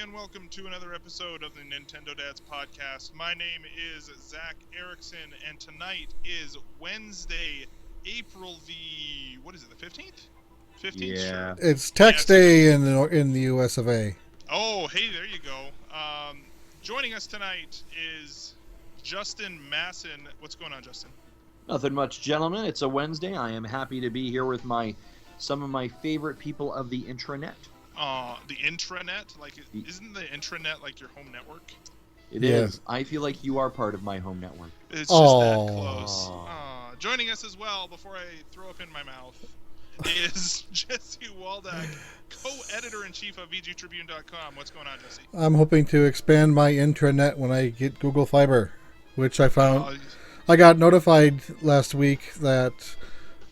and welcome to another episode of the Nintendo Dads Podcast. My name is Zach Erickson, and tonight is Wednesday, April the, what is it, the 15th? 15th, Yeah. sure. It's tax Yes, it is. day in the U.S. of A. Oh, hey, there you go. Joining us tonight is Justin Masson. What's going on, Justin? Nothing much, gentlemen. It's a Wednesday. I am happy to be here with some of my favorite people of the intranet. The intranet? Like, isn't the intranet like your home network? It Yes. is. I feel like you are part of my home network. It's just Aw. that close. Joining us as well, before I throw up in my mouth, is Jesse Waldak, co-editor-in-chief of VGTribune.com. What's going on, Jesse? I'm hoping to expand my intranet when I get Google Fiber, which I found. I got notified last week that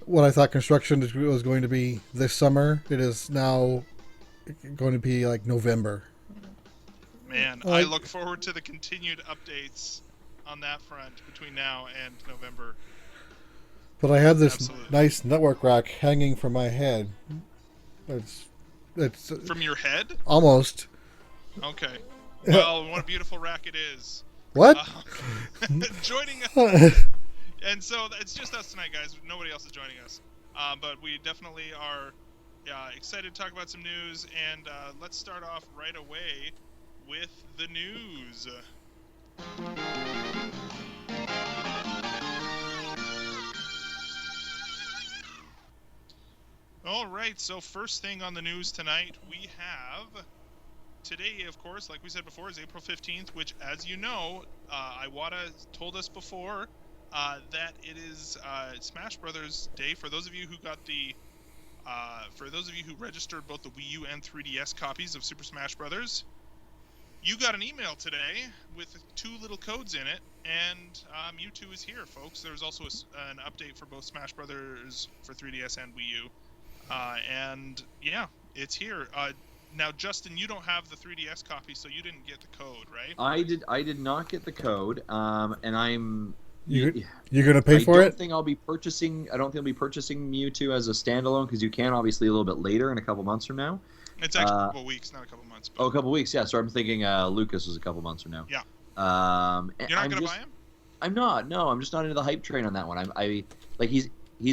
what I thought construction was going to be this summer, it is now going to be like November. Man, I look forward to the continued updates on that front between now and November. But I have this Absolutely. nice network rack hanging from my head. It's From your head? almost. Okay. Well, what a beautiful rack it is. What? Joining us. And so it's just us tonight, guys. Nobody else is joining us. But we definitely are excited to talk about some news. And let's start off right away with the news. All right, so first thing on the news tonight, we have today, of course, like we said before, is April 15th, which, as you know, Iwata told us before that it is Smash Brothers Day. For those of you who got for those of you who registered both the Wii U and 3DS copies of Super Smash Brothers, you got an email today with two little codes in it, and Mewtwo is here, folks. There's also an update for both Smash Brothers for 3DS and Wii U. And yeah, it's here. Now, Justin, you don't have the 3DS copy, so you didn't get the code, right? I did not get the code, and I'm. You're gonna pay for I it? don't think I'll be purchasing Mewtwo as a standalone because you can obviously a little bit later in a couple months from now. It's actually a couple weeks, not a couple months. But... Oh, a couple weeks, yeah. So I'm thinking Lucas was a couple months from now. Yeah. You're not gonna buy him? I'm not. No, I'm just not into the hype train on that one. I like he's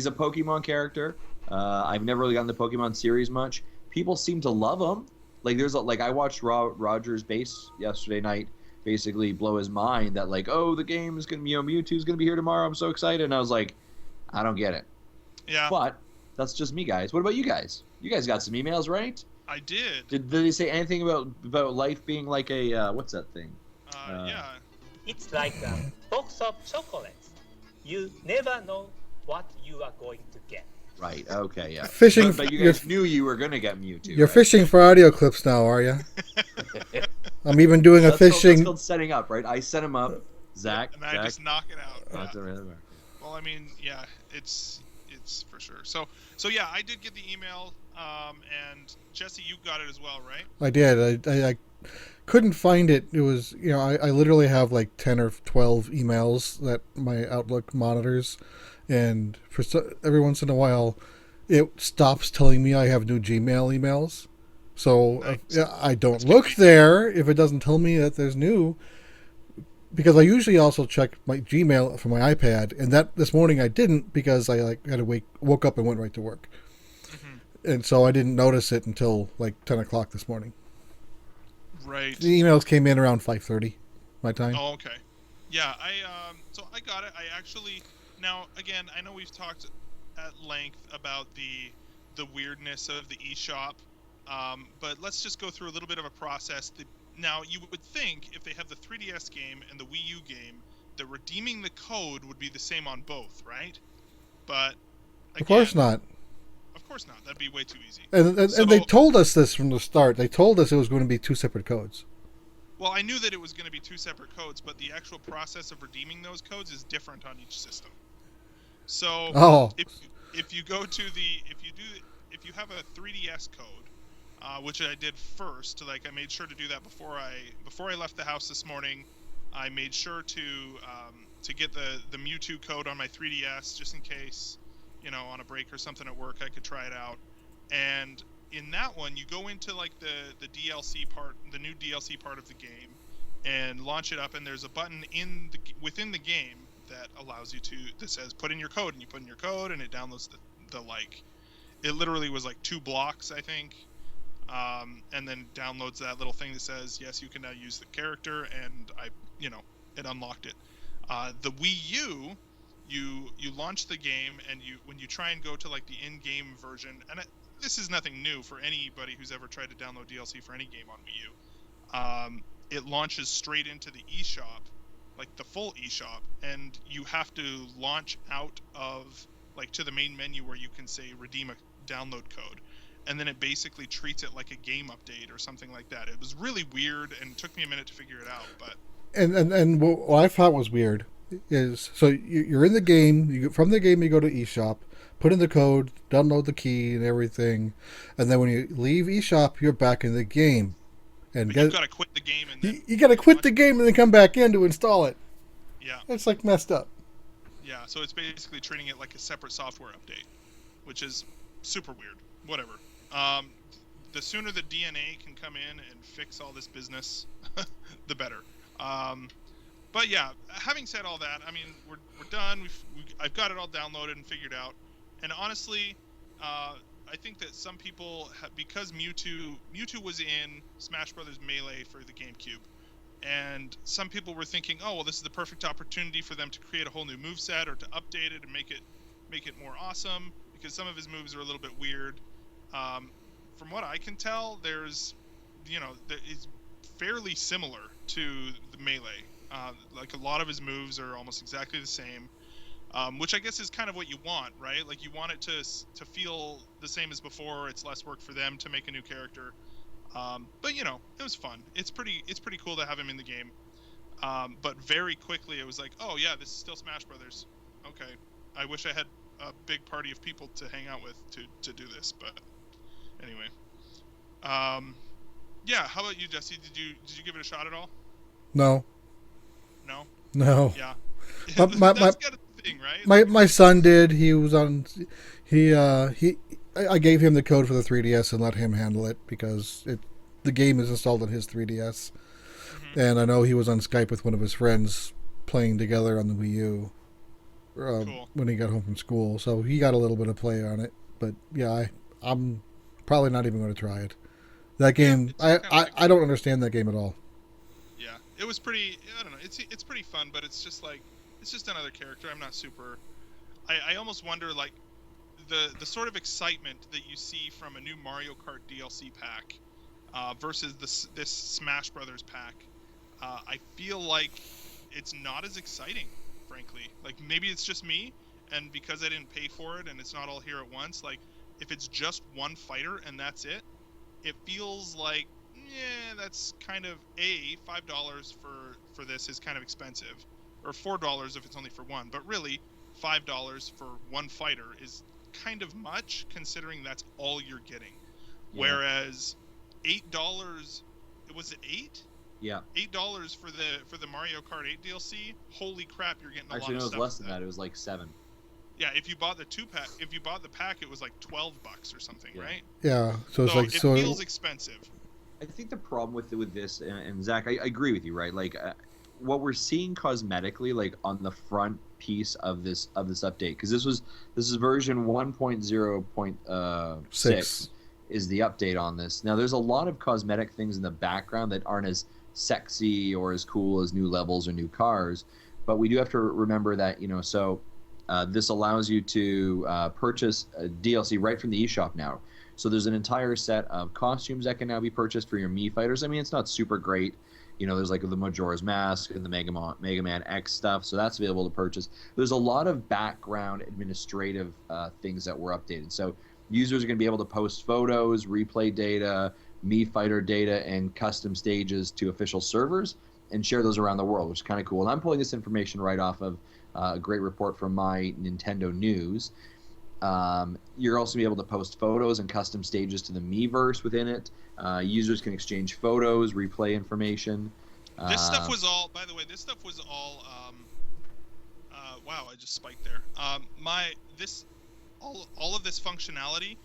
a Pokemon character. I've never really gotten the Pokemon series much. People seem to love him. Like I watched Roger's base yesterday night basically blow his mind that like, oh, the game is gonna Mewtwo's gonna be here tomorrow. I'm so excited, and I was like, I don't get it. Yeah. But that's just me, guys. What about you guys? You guys got some emails, right? I did. Did they say anything about life being like a what's that thing? Yeah. It's like a box of chocolates. You never know what you are going to get. Right. Okay. Yeah. Fishing. But you guys knew you were gonna get Mewtwo. You're right? fishing for audio clips now, are you? I'm even doing a That's fishing. called setting up, right? I set him up, Zach. And I just knock it out. Yeah. That's really right. Well, I mean, yeah, it's for sure. So yeah, I did get the email, and Jesse, you got it as well, right? I did. I couldn't find it. It was, I literally have like 10 or 12 emails that my Outlook monitors, and every once in a while it stops telling me I have new Gmail emails. So Nice. I don't look there if it doesn't tell me that there's new, because I usually also check my Gmail from my iPad, and that this morning I didn't because I had to woke up and went right to work. Mm-hmm. And so I didn't notice it until like 10 o'clock this morning. Right. The emails came in around 5:30 my time. Oh, okay. Yeah, so I got it. I actually, now again, I know we've talked at length about the weirdness of the eShop, but let's just go through a little bit of a process. Now, you would think if they have the 3DS game and the Wii U game, that redeeming the code would be the same on both, right? But again, Of course not. Of course not. That'd be way too easy. And So- they told us this from the start. They told us it was going to be two separate codes. Well, I knew that it was going to be two separate codes, but the actual process of redeeming those codes is different on each system. So if you go to if you have a 3DS code, which I did first, like I made sure to do that before I left the house this morning. I made sure to get the Mewtwo code on my 3DS just in case, on a break or something at work I could try it out. And in that one, you go into like the DLC part, the new DLC part of the game, and launch it up, and there's a button within the game that allows you that says put in your code, and you put in your code, and it downloads the like, it literally was like 2 blocks, I think, and then downloads that little thing that says yes, you can now use the character, and it unlocked it. The Wii U, you launch the game, and when you try and go to like the in-game version, and this is nothing new for anybody who's ever tried to download DLC for any game on Wii U. It launches straight into the eShop, like the full eShop, and you have to launch out of like to the main menu where you can say redeem a download code, and then it basically treats it like a game update or something like that. It was really weird, and it took me a minute to figure it out, but And what I thought was weird is, so you're in the game, from the game you go to eShop, put in the code, download the key and everything, and then when you leave eShop, you're back in the game. And you've got to quit the game, and then you got to quit the game and then come back in to install it. Yeah. It's like messed up. Yeah, so it's basically treating it like a separate software update, which is super weird. Whatever. The sooner the DNA can come in and fix all this business, the better. But yeah, having said all that, I mean, we're done. I've got it all downloaded and figured out. And honestly, I think that some people, because Mewtwo was in Smash Brothers Melee for the GameCube, and some people were thinking, oh well, this is the perfect opportunity for them to create a whole new moveset or to update it and make it more awesome, because some of his moves are a little bit weird. From what I can tell, it's fairly similar to the Melee. Like a lot of his moves are almost exactly the same, which I guess is kind of what you want, right? Like you want it to feel the same as before. It's less work for them to make a new character. But it was fun. It's pretty cool to have him in the game. But very quickly it was like, oh yeah, this is still Smash Brothers. Okay, I wish I had a big party of people to hang out with to do this. But anyway, yeah. How about you, Jesse? Did you give it a shot at all? No. No. No. Yeah. That's kind of the thing, right? My son did. He was on. I gave him the code for the 3DS and let him handle it because the game is installed on his 3DS, and I know he was on Skype with one of his friends playing together on the Wii U Cool. when he got home from school. So he got a little bit of play on it. But yeah, I'm probably not even going to try it. That game, I don't understand that game at all. Yeah, it was pretty. I don't know. It's pretty fun, but it's just another character. I'm not super. I almost wonder like the sort of excitement that you see from a new Mario Kart DLC pack versus this Smash Brothers pack. I feel like it's not as exciting, frankly. Like maybe it's just me, and because I didn't pay for it and it's not all here at once. Like if it's just one fighter and that's it, it feels like that's kind of $5 for this is kind of expensive, or $4 if it's only for one. But really, $5 for one fighter is kind of much considering that's all you're getting. Yeah. Whereas $8, was it 8? Yeah. $8 for the Mario Kart 8 DLC. Holy crap, you're getting a lot of stuff. Actually, no, it was less than that. It was like 7. Yeah, if you bought the pack, it was like $12 or something, right? Yeah, so it's it feels expensive. I think the problem with this, and Zach, I agree with you, right? Like, what we're seeing cosmetically, like on the front piece of this update, because this is version 1.0.6 is the update on this. Now, there's a lot of cosmetic things in the background that aren't as sexy or as cool as new levels or new cars, but we do have to remember that this allows you to purchase a DLC right from the eShop now. So there's an entire set of costumes that can now be purchased for your Mii fighters. I mean, it's not super great. There's like the Majora's Mask and the Mega Man X stuff, so that's available to purchase. There's a lot of background administrative things that were updated. So users are going to be able to post photos, replay data, Mii fighter data, and custom stages to official servers and share those around the world, which is kind of cool. And I'm pulling this information right off of a great report from my Nintendo News. You're also be able to post photos and custom stages to the Miiverse within it. Users can exchange photos, replay information. This stuff was all, by the way, wow, I just spiked there. All of this functionality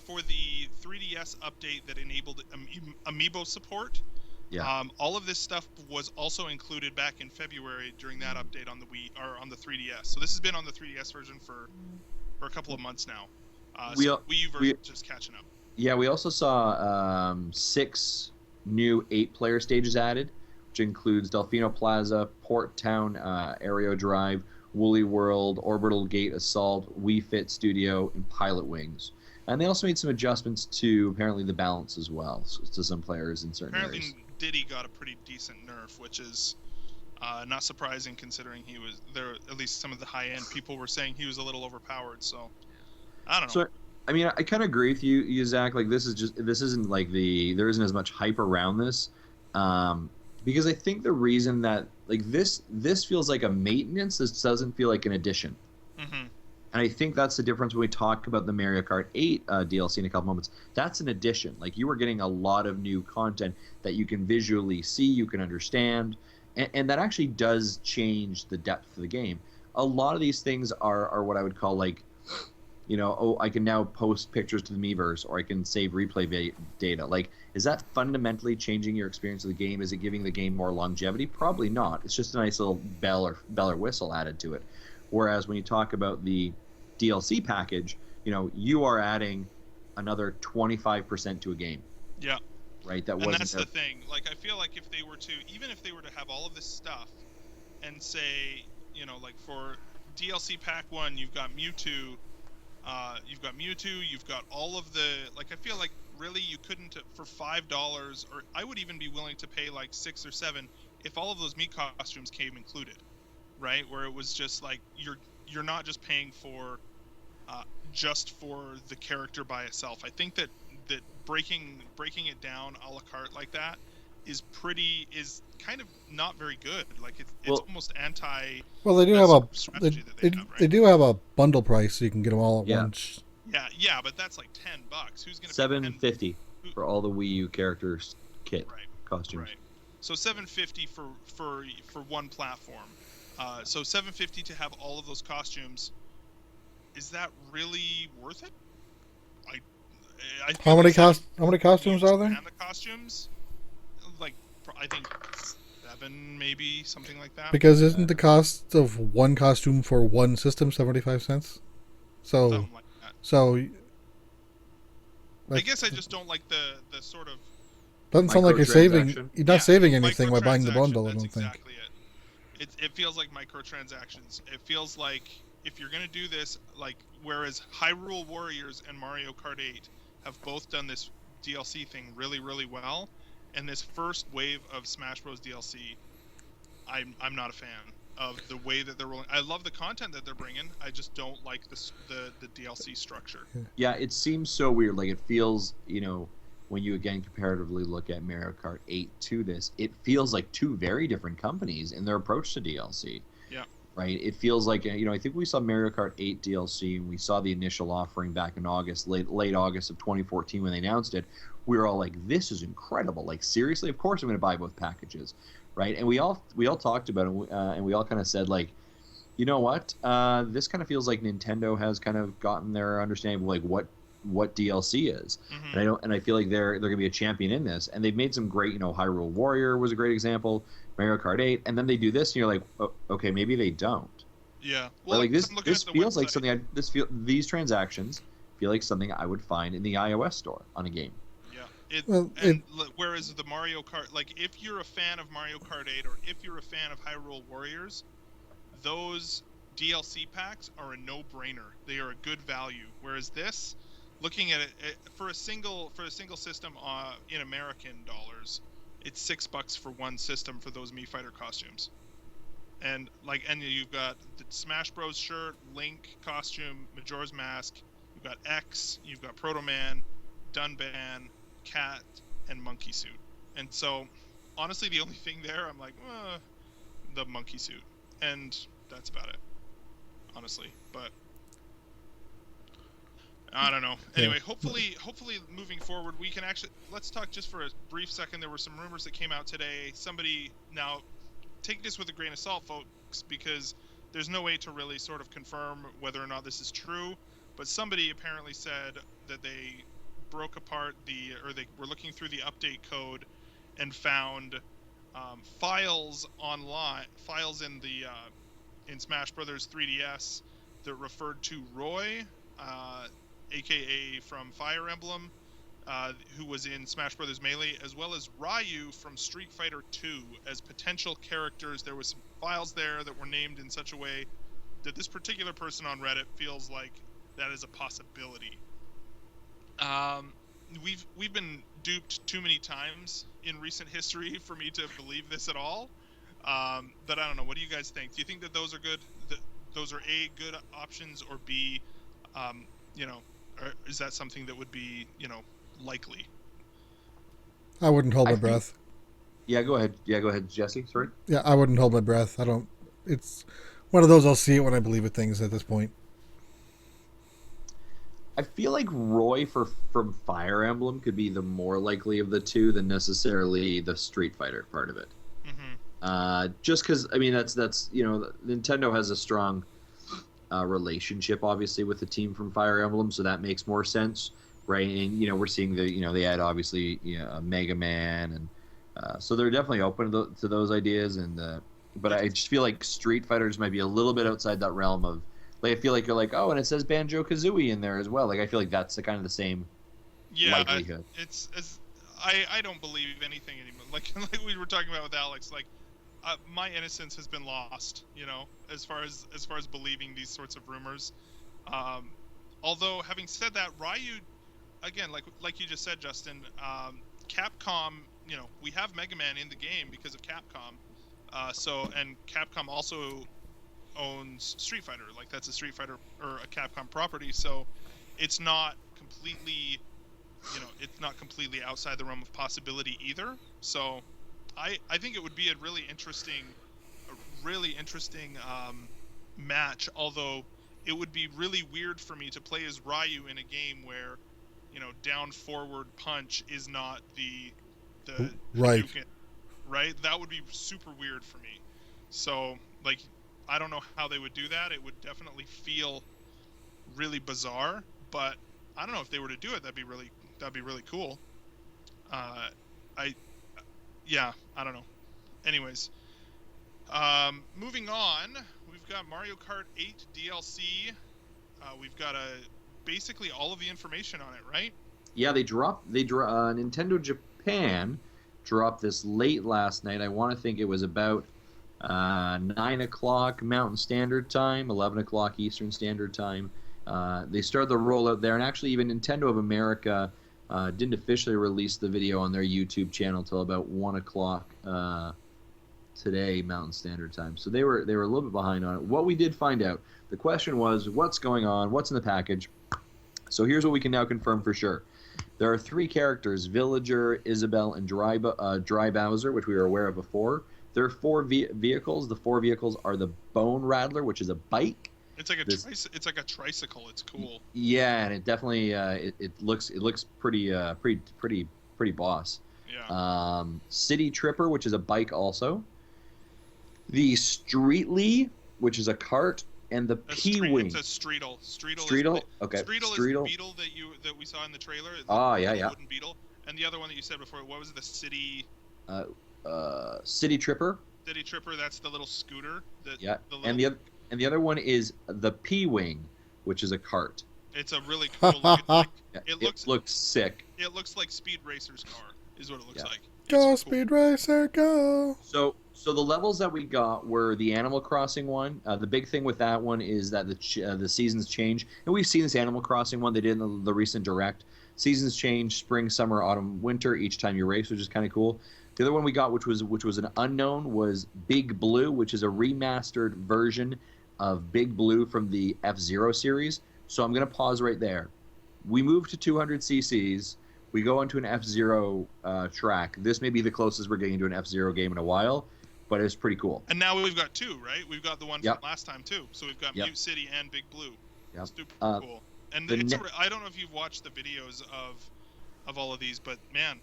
for the 3DS update that enabled Amiibo support. Yeah. All of this stuff was also included back in February during that update on the Wii or on the 3DS. So this has been on the 3DS version for a couple of months now. We So al- Wii U we- version just catching up. Yeah, we also saw 6 new 8-player stages added, which includes Delfino Plaza, Port Town, Aereo Drive, Woolly World, Orbital Gate Assault, Wii Fit Studio, and Pilot Wings. And they also made some adjustments to apparently the balance as well, to some players in certain Apparently areas. Diddy got a pretty decent nerf, which is not surprising considering he was there. At least some of the high-end people were saying he was a little overpowered. So I don't know. So, I mean, I kind of agree with you, Zach. Like, this isn't like there isn't as much hype around this, because I think the reason that like this feels like a maintenance. This doesn't feel like an addition. Mm-hmm. And I think that's the difference when we talk about the Mario Kart 8 DLC in a couple moments. That's an addition. Like, you are getting a lot of new content that you can visually see, you can understand, and that actually does change the depth of the game. A lot of these things are what I would call like, I can now post pictures to the Miiverse, or I can save replay data. Like, is that fundamentally changing your experience of the game? Is it giving the game more longevity? Probably not. It's just a nice little bell or whistle added to it. Whereas when you talk about the DLC package, you are adding another 25% to a game. Yeah. Right? That And wasn't that's there. the thing. Like, I feel like if they were to have all of this stuff and say, like for DLC pack 1, you've got Mewtwo, you've got all of the, like, I feel like really you couldn't, for $5, or I would even be willing to pay like 6 or 7 if all of those Mii costumes came included, right? Where it was just like, you're not just paying for just for the character by itself. I think that breaking it down a la carte like that is kind of not very good. Like, it's almost anti. Well, they do that have sort a of strategy that they, they have, right? they do have a bundle price, so you can get them all at Yeah. once. Yeah, but that's like $10. Who's gonna pay $750 for all the Wii U characters kit Right. costumes. Right. So $750 for one platform. So $750 to have all of those costumes. Is that really worth it? I How feel many like how many costumes are there? And the costumes, like, I think 7, maybe something like that. Because isn't the cost of one costume for one system 75 cents? So Something like that. so I guess I just don't like the sort of doesn't sound like you're saving. Microtransaction. You're not saving anything by buying the bundle. I That's don't think. exactly it. It feels like microtransactions. It feels like if you're gonna do this, like, whereas Hyrule Warriors and Mario Kart 8 have both done this DLC thing really, really well, and this first wave of Smash Bros. DLC, I'm not a fan of the way that they're rolling. I love the content that they're bringing. I just don't like the DLC structure. Yeah, it seems so weird. Like, it feels, when you again comparatively look at Mario Kart 8 to this, it feels like two very different companies in their approach to DLC. Yeah. Right? It feels like, I think we saw Mario Kart 8 DLC, and we saw the initial offering back in August, late August of 2014 when they announced it. We were all like, this is incredible. Like, seriously, of course I'm going to buy both packages. Right? And we all talked about it, and we all kind of said, like, you know what? This kind of feels like Nintendo has kind of gotten their understanding of, like, what DLC is. Mm-hmm. And I feel like they're going to be a champion in this. And they've made some great, Hyrule Warrior was a great example, Mario Kart 8, and then they do this, and you're like, oh, okay, maybe they don't. Yeah. Well, like, this I'm looking this at the feels like website. something these transactions feel like something I would find in the iOS store on a game. Yeah. Whereas the Mario Kart, like, if you're a fan of Mario Kart 8 or if you're a fan of Hyrule Warriors, those DLC packs are a no-brainer. They are a good value. Whereas this, looking at it for a single system in American dollars, it's $6 for one system for those Mii Fighter costumes. And you've got the Smash Bros shirt, Link costume, Majora's Mask, you've got X, you've got Proto Man, Dunban, Cat, and Monkey Suit. And so, honestly, the only thing there, I'm like, the Monkey Suit. And that's about it, honestly. But I don't know. Anyway, hopefully moving forward, we can actually, let's talk just for a brief second. There were some rumors that came out today. Somebody, now, take this with a grain of salt, folks, because there's no way to really sort of confirm whether or not this is true. But somebody apparently said that they broke apart they were looking through the update code and found files in Smash Brothers 3DS that referred to Roy, aka from Fire Emblem, who was in Smash Brothers Melee, as well as Ryu from Street Fighter 2 as potential characters. There was some files there that were named in such a way that this particular person on Reddit feels like that is a possibility. We've been duped too many times in recent history for me to believe this at all. But I don't know. What do you guys think? Do you think that those are good? That those are A, good options, or B, or is that something that would be, likely? I wouldn't hold I my think- breath. Yeah, go ahead. Yeah, go ahead, Jesse. Sorry. Yeah, I wouldn't hold my breath. I don't. It's one of those I'll see it when I believe it things at this point. I feel like Roy from Fire Emblem could be the more likely of the two than necessarily the Street Fighter part of it. Mm-hmm. Just because, I mean, that's Nintendo has a strong relationship, obviously, with the team from Fire Emblem, so that makes more sense, right? And we're seeing they had obviously Mega Man, and so they're definitely open to those ideas. And but I just feel like Street Fighters might be a little bit outside that realm of. Like, I feel like you're like, oh, and it says Banjo-Kazooie in there as well. Like, I feel like that's kind of the same likelihood. I don't believe anything anymore. Like we were talking about with Alex, like my innocence has been lost, as far as believing these sorts of rumors. Although having said that, Ryu, again, like you just said, Justin, Capcom, we have Mega Man in the game because of Capcom. And Capcom also owns Street Fighter. Like, that's a Street Fighter or a Capcom property, so it's not completely outside the realm of possibility either. So I think it would be a really interesting match, although it would be really weird for me to play as Ryu in a game where down forward punch is not the Right. Hadouken, right? That would be super weird for me. So, like, I don't know how they would do that. It would definitely feel really bizarre, but I don't know if they were to do it. That'd be really cool. I don't know. Anyways, moving on, we've got Mario Kart 8 DLC. We've got basically all of the information on it, right? Yeah, Nintendo Japan dropped this late last night. I want to think it was about 9 o'clock Mountain Standard Time, 11 o'clock Eastern Standard Time. They started the rollout there, and actually even Nintendo of America didn't officially release the video on their YouTube channel till about 1 o'clock today Mountain Standard Time. So they were a little bit behind on it. What we did find out, the question was, what's going on? What's in the package? So here's what we can now confirm for sure. There are 3 characters, Villager, Isabelle, and Dry Bowser, which we were aware of before. There are 4 vehicles. The 4 vehicles are the Bone Rattler, which is a bike. It's like it's like a tricycle. It's cool. Yeah, and it definitely it looks pretty boss. Yeah. City Tripper, which is a bike also. The Streetly, which is a cart, and the P-Wing. It's a Streetle. Streetle? Okay. Streetle is the beetle that we saw in the trailer. Oh, yeah. Wooden beetle. And the other one that you said before, what was it? The City... City Tripper. City Tripper, that's the little scooter. And the other one is the P-Wing, which is a cart. It's a really cool looking... It looks sick. It looks like Speed Racer's car, is what it looks like. Go, It's Speed Racer, go! So the levels that we got were the Animal Crossing one. The big thing with that one is that the seasons change, and we've seen this Animal Crossing one they did in the recent Direct. Seasons change: spring, summer, autumn, winter each time you race, which is kind of cool. The other one we got, which was an unknown, was Big Blue, which is a remastered version of Big Blue from the F-Zero series. So I'm gonna pause right there. We move to 200 cc's. We go into an F-Zero track. This may be the closest we're getting to an F-Zero game in a while, but it's pretty cool. And now we've got 2, right? We've got the one Yep. from last time too. So we've got Yep. Mute City and Big Blue. Yep. Super cool. And I don't know if you've watched the videos of all of these, but man,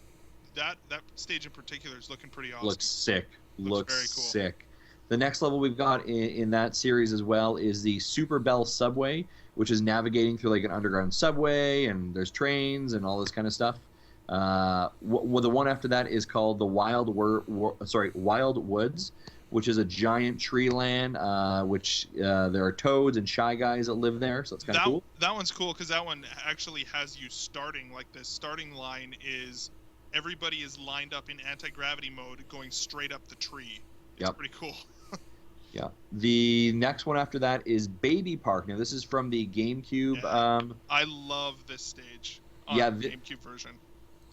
that stage in particular is looking pretty awesome. Looks sick. Looks very cool. Sick. The next level we've got in that series as well is the Super Bell Subway, which is navigating through like an underground subway, and there's trains and all this kind of stuff. The one after that is called the Wild Woods, which is a giant tree land, which there are toads and shy guys that live there, so it's kind of cool. That one's cool because that one actually has you starting, like the starting line is everybody is lined up in anti-gravity mode going straight up the tree. It's pretty cool. Yeah. The next one after that is Baby Park. Now, this is from the GameCube. Yeah. I love this stage on the GameCube version.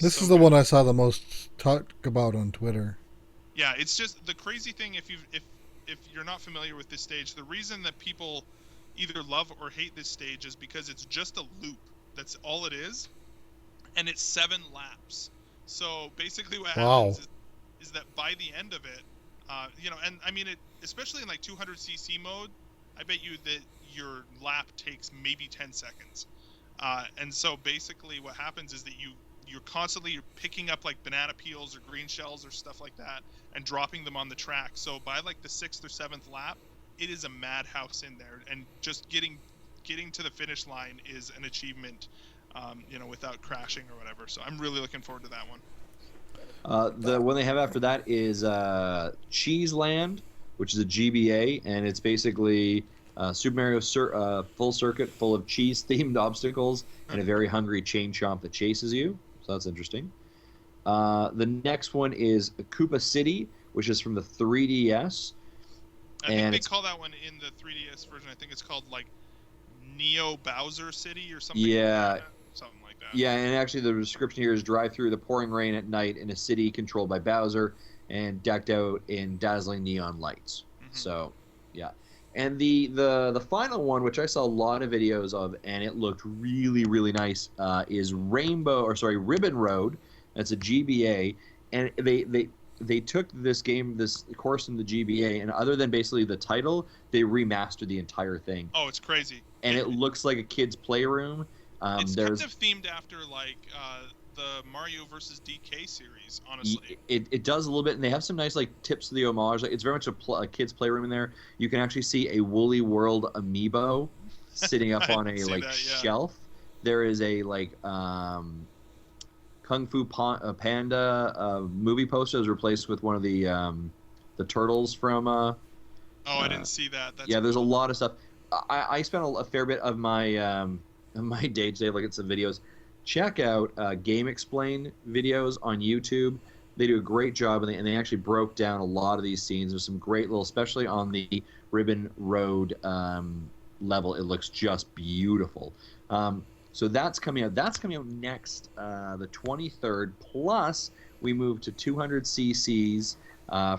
This is the one I saw the most talk about on Twitter. Yeah, it's just the crazy thing. If you're not familiar with this stage, the reason that people either love or hate this stage is because it's just a loop. That's all it is, and it's 7 laps. So basically, what happens is that by the end of it, and I mean it, especially in like 200cc mode, I bet you that your lap takes maybe 10 seconds. And so basically, what happens is that you're constantly picking up like banana peels or green shells or stuff like that and dropping them on the track. So by like the 6th or 7th lap, it is a madhouse in there, and just getting to the finish line is an achievement, without crashing or whatever. So I'm really looking forward to that one. The one they have after that is Cheese Land, which is a GBA, and it's basically Super Mario full circuit full of cheese-themed obstacles and a very hungry chain chomp that chases you. So that's interesting. The next one is Koopa City, which is from the 3DS. I think they call that one in the 3DS version. I think it's called like Neo Bowser City or something. Yeah. Like that. Something like that. Yeah, and actually the description here is drive through the pouring rain at night in a city controlled by Bowser and decked out in dazzling neon lights. Mm-hmm. So, yeah. And the final one, which I saw a lot of videos of, and it looked really, really nice, is Ribbon Road. That's a GBA, and they took this course in the GBA, and other than basically the title, they remastered the entire thing. Oh, it's crazy. And it looks like a kid's playroom. It's kind of themed after like the Mario vs. DK series, honestly. It does a little bit, and they have some nice like tips to the homage. Like, it's very much a kid's playroom in there. You can actually see a Woolly World amiibo sitting up on a shelf. There is a Kung Fu Panda movie poster that was replaced with one of the turtles from. I didn't see that. That's there's a lot of stuff. I spent a fair bit of my day today looking at some videos. Check out Game Explain videos on YouTube. They do a great job, and they actually broke down a lot of these scenes. There's some great little, especially on the Ribbon Road level. It looks just beautiful. So that's coming out. That's coming out next, the 23rd. Plus, we move to 200 cc's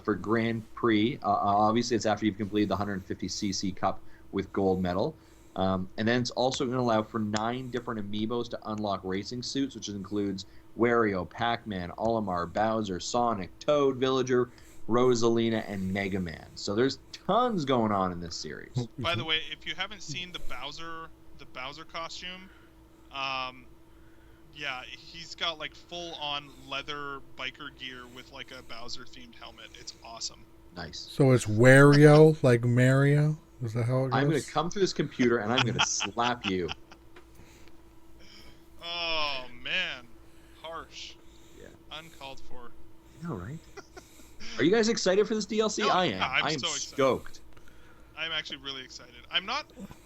for Grand Prix. Obviously, it's after you've completed the 150cc Cup with gold medal. And then it's also going to allow for 9 different amiibos to unlock racing suits, which includes Wario, Pac-Man, Olimar, Bowser, Sonic, Toad, Villager, Rosalina, and Mega Man. So there's tons going on in this series. By the way, if you haven't seen the Bowser costume, he's got like full-on leather biker gear with like a Bowser-themed helmet. It's awesome. Nice. So it's Wario, like Mario? Is that how it goes? I'm going to come through this computer and I'm going to slap you. Oh, man. Harsh. Yeah. Uncalled for. I know, right? Are you guys excited for this DLC? No, I am. I'm I am so stoked. I'm actually really excited. I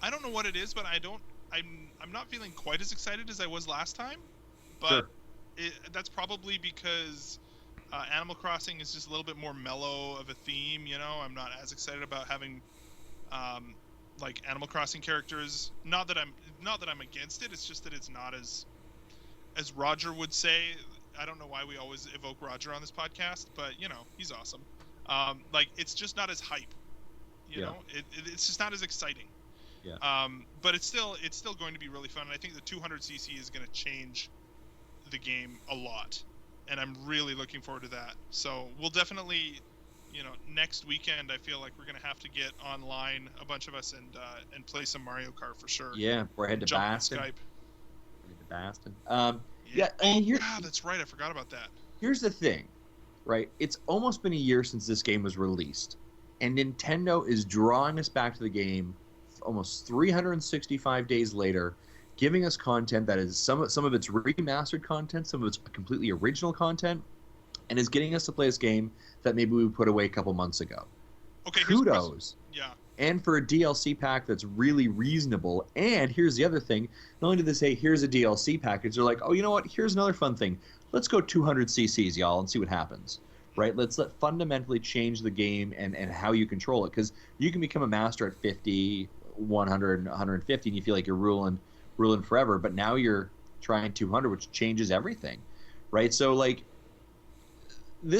don't know what it is, but I'm not feeling quite as excited as I was last time. But Sure. That's probably because Animal Crossing is just a little bit more mellow of a theme, I'm not as excited about having like Animal Crossing characters. Not that I'm against it. It's just that it's not as Roger would say. I don't know why we always evoke Roger on this podcast, but he's awesome. Like it's just not as hype. It's just not as exciting. Yeah. But it's still going to be really fun. And I think the 200cc is going to change the game a lot, and I'm really looking forward to that. So we'll definitely. Next weekend, I feel like we're gonna have to get online, a bunch of us, and play some Mario Kart for sure. Yeah, we're heading to Jump on Baston. Skype. That's right. I forgot about that. Here's the thing, right? It's almost been a year since this game was released, And Nintendo is drawing us back to the game almost 365 days later, giving us content that is some of its remastered content, some of its completely original content, and is getting us to play this game that maybe we put away a couple months ago. Okay, here's a question. Kudos. Yeah. And for a DLC pack that's really reasonable. And here's the other thing. Not only did they say, here's a DLC package, they're like, oh, you know what? Here's another fun thing. Let's go 200 CCs, y'all, and see what happens. Right? Let's fundamentally change the game and how you control it. Because you can become a master at 50, 100, 150, and you feel like you're ruling forever. But now you're trying 200, which changes everything. Right? So, like,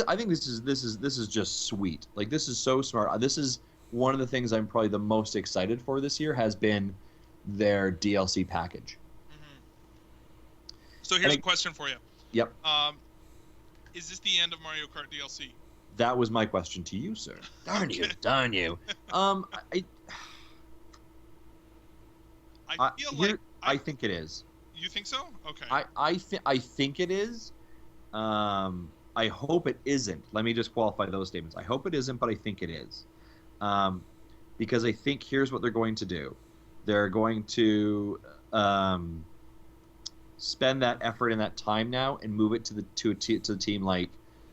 I think this is just sweet. Like, this is so smart. This is one of the things I'm probably the most excited for this year has been their DLC package. Mm-hmm. So here's a question for you. Yep. Is this the end of Mario Kart DLC? That was my question to you, sir. Darn you, darn you. I think it is. You think so? Okay. I think it is. I hope it isn't. Let me just qualify those statements. I hope it isn't, but I think it is. Because I think here's what they're going to do. They're going to spend that effort and that time now and move it to a team like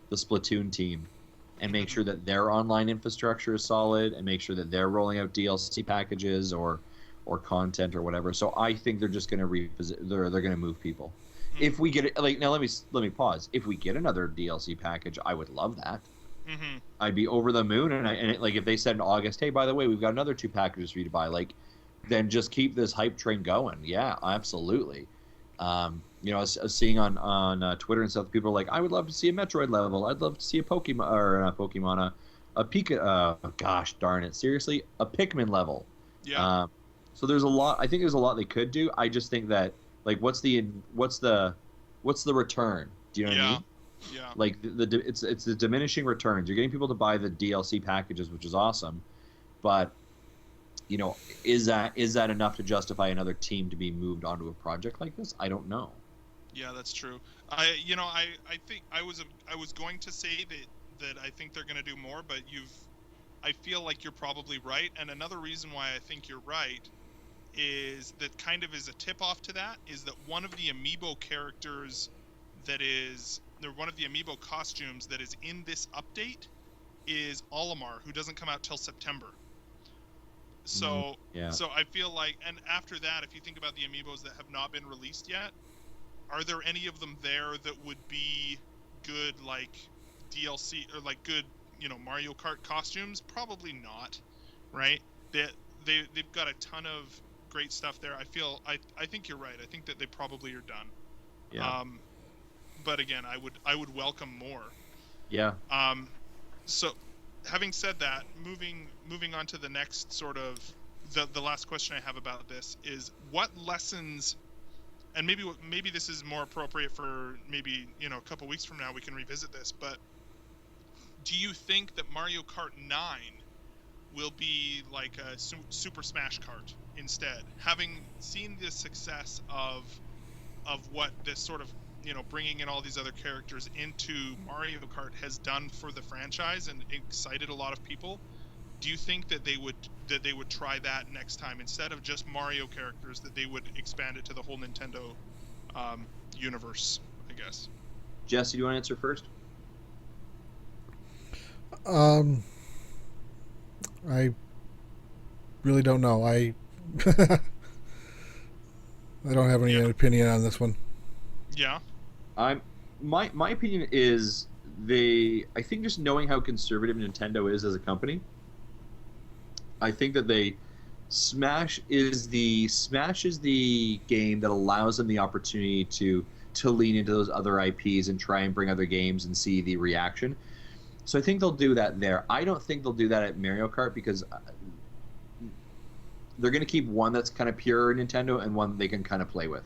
the Splatoon team and make sure that their online infrastructure is solid and make sure that they're rolling out DLC packages or content or whatever. So I think they're just going to they're going to move people. If we get it, like, now let me pause. If we get another DLC package, I would love that. Mm-hmm. I'd be over the moon, and like if they said in August, hey, by the way, we've got another 2 packages for you to buy, like, then just keep this hype train going. Yeah, absolutely. I was seeing on Twitter and stuff, people are like, I would love to see a Metroid level. I'd love to see a Pokemon or a Pika. Gosh darn it, seriously, a Pikmin level. Yeah. So there's a lot. I think there's a lot they could do. I just think that, like, what's the return? Do you know what I mean? Yeah. Like it's the diminishing returns. You're getting people to buy the DLC packages, which is awesome, but is that enough to justify another team to be moved onto a project like this? I don't know. Yeah, that's true. I think I was going to say that I think they're going to do more, but I feel like you're probably right. And another reason why I think you're right is that kind of is a tip off to that is that one of the amiibo characters one of the amiibo costumes that is in this update is Olimar, who doesn't come out till September. So So I feel like, and after that, if you think about the amiibos that have not been released yet, are there any of them there that would be good, like DLC or like good, Mario Kart costumes? Probably not, right? They've got a ton of great stuff there. I think you're right. I think that they probably are done. Yeah. But again, I would welcome more. Yeah. So, having said that, moving on to the next sort of the last question I have about this is what lessons, and maybe this is more appropriate for maybe a couple weeks from now we can revisit this, but do you think that Mario Kart 9 will be like a Super Smash Kart instead, having seen the success of what this sort of bringing in all these other characters into Mario Kart has done for the franchise and excited a lot of people? Do you think that they would try that next time instead of just Mario characters, that they would expand it to the whole Nintendo universe, I guess? Jesse, do you want to answer first? I really don't know. I don't have any opinion on this one. Yeah. My opinion is I think just knowing how conservative Nintendo is as a company, I think that Smash is the game that allows them the opportunity to lean into those other IPs and try and bring other games and see the reaction. So I think they'll do that there. I don't think they'll do that at Mario Kart because they're going to keep one that's kind of pure Nintendo and one they can kind of play with.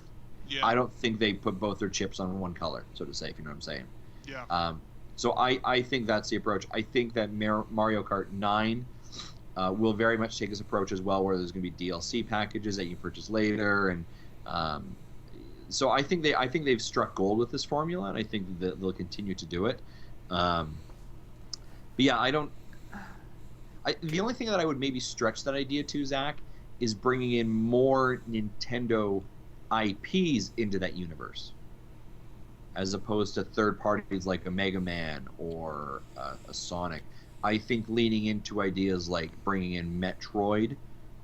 Yeah. I don't think they put both their chips on one color, so to say, if you know what I'm saying. Yeah. So I think that's the approach. I think that Mario Kart 9 will very much take this approach as well, where there's going to be DLC packages that you purchase later, and so I think they've struck gold with this formula, and I think that they'll continue to do it. But yeah, The only thing that I would maybe stretch that idea to, Zach, is bringing in more Nintendo IPs into that universe, as opposed to third parties like a Mega Man or a Sonic. I think leaning into ideas like bringing in Metroid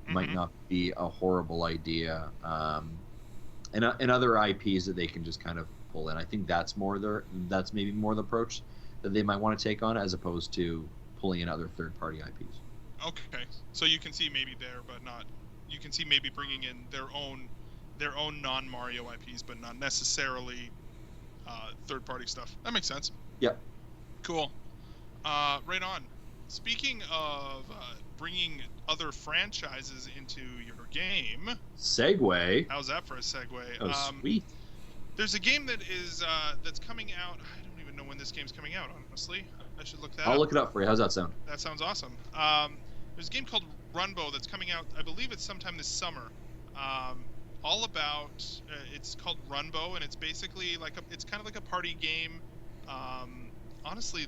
might not be a horrible idea, and other IPs that they can just kind of pull in. I think that's maybe more the approach that they might want to take on, as opposed to pulling in other third-party IPs. Okay, so you can see maybe there, but not. You can see maybe bringing in their own non-Mario IPs, but not necessarily third-party stuff. That makes sense. Yep. Cool. Right on. Speaking of bringing other franchises into your game, Segue. how's that for a segue? Oh, sweet. There's a game that is that's coming out. I don't even know when this game's coming out. Honestly, I should look that I'll up. look it up for you. How's that sound? That sounds awesome. There's a game called Runbow that's coming out. I believe it's sometime this summer. All about. It's called Runbow, and it's basically it's kind of like a party game. Honestly,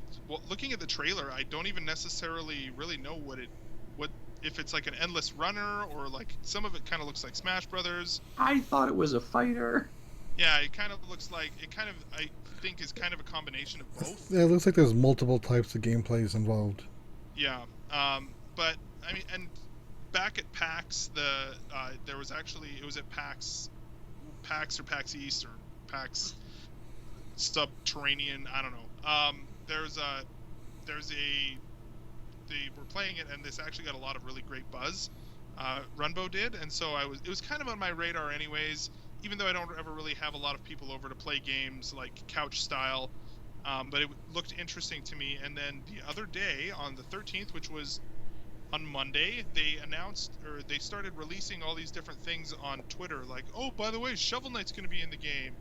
looking at the trailer, I don't even necessarily really know what if it's like an endless runner, or like some of it kind of looks like Smash Brothers. I thought it was a fighter. Yeah, it kind of looks like I think is kind of a combination of both. Yeah, it looks like there's multiple types of gameplays involved. Yeah, but I mean, and back at PAX, there was actually, it was at PAX or PAX East or PAX Subterranean, I don't know. They were playing it, and this actually got a lot of really great buzz. Runbow did, and so it was kind of on my radar anyways, even though I don't ever really have a lot of people over to play games like couch style, but it looked interesting to me. And then the other day, on the 13th, which was on Monday, they announced, or they started releasing all these different things on Twitter, like, oh, by the way, Shovel Knight's going to be in the game.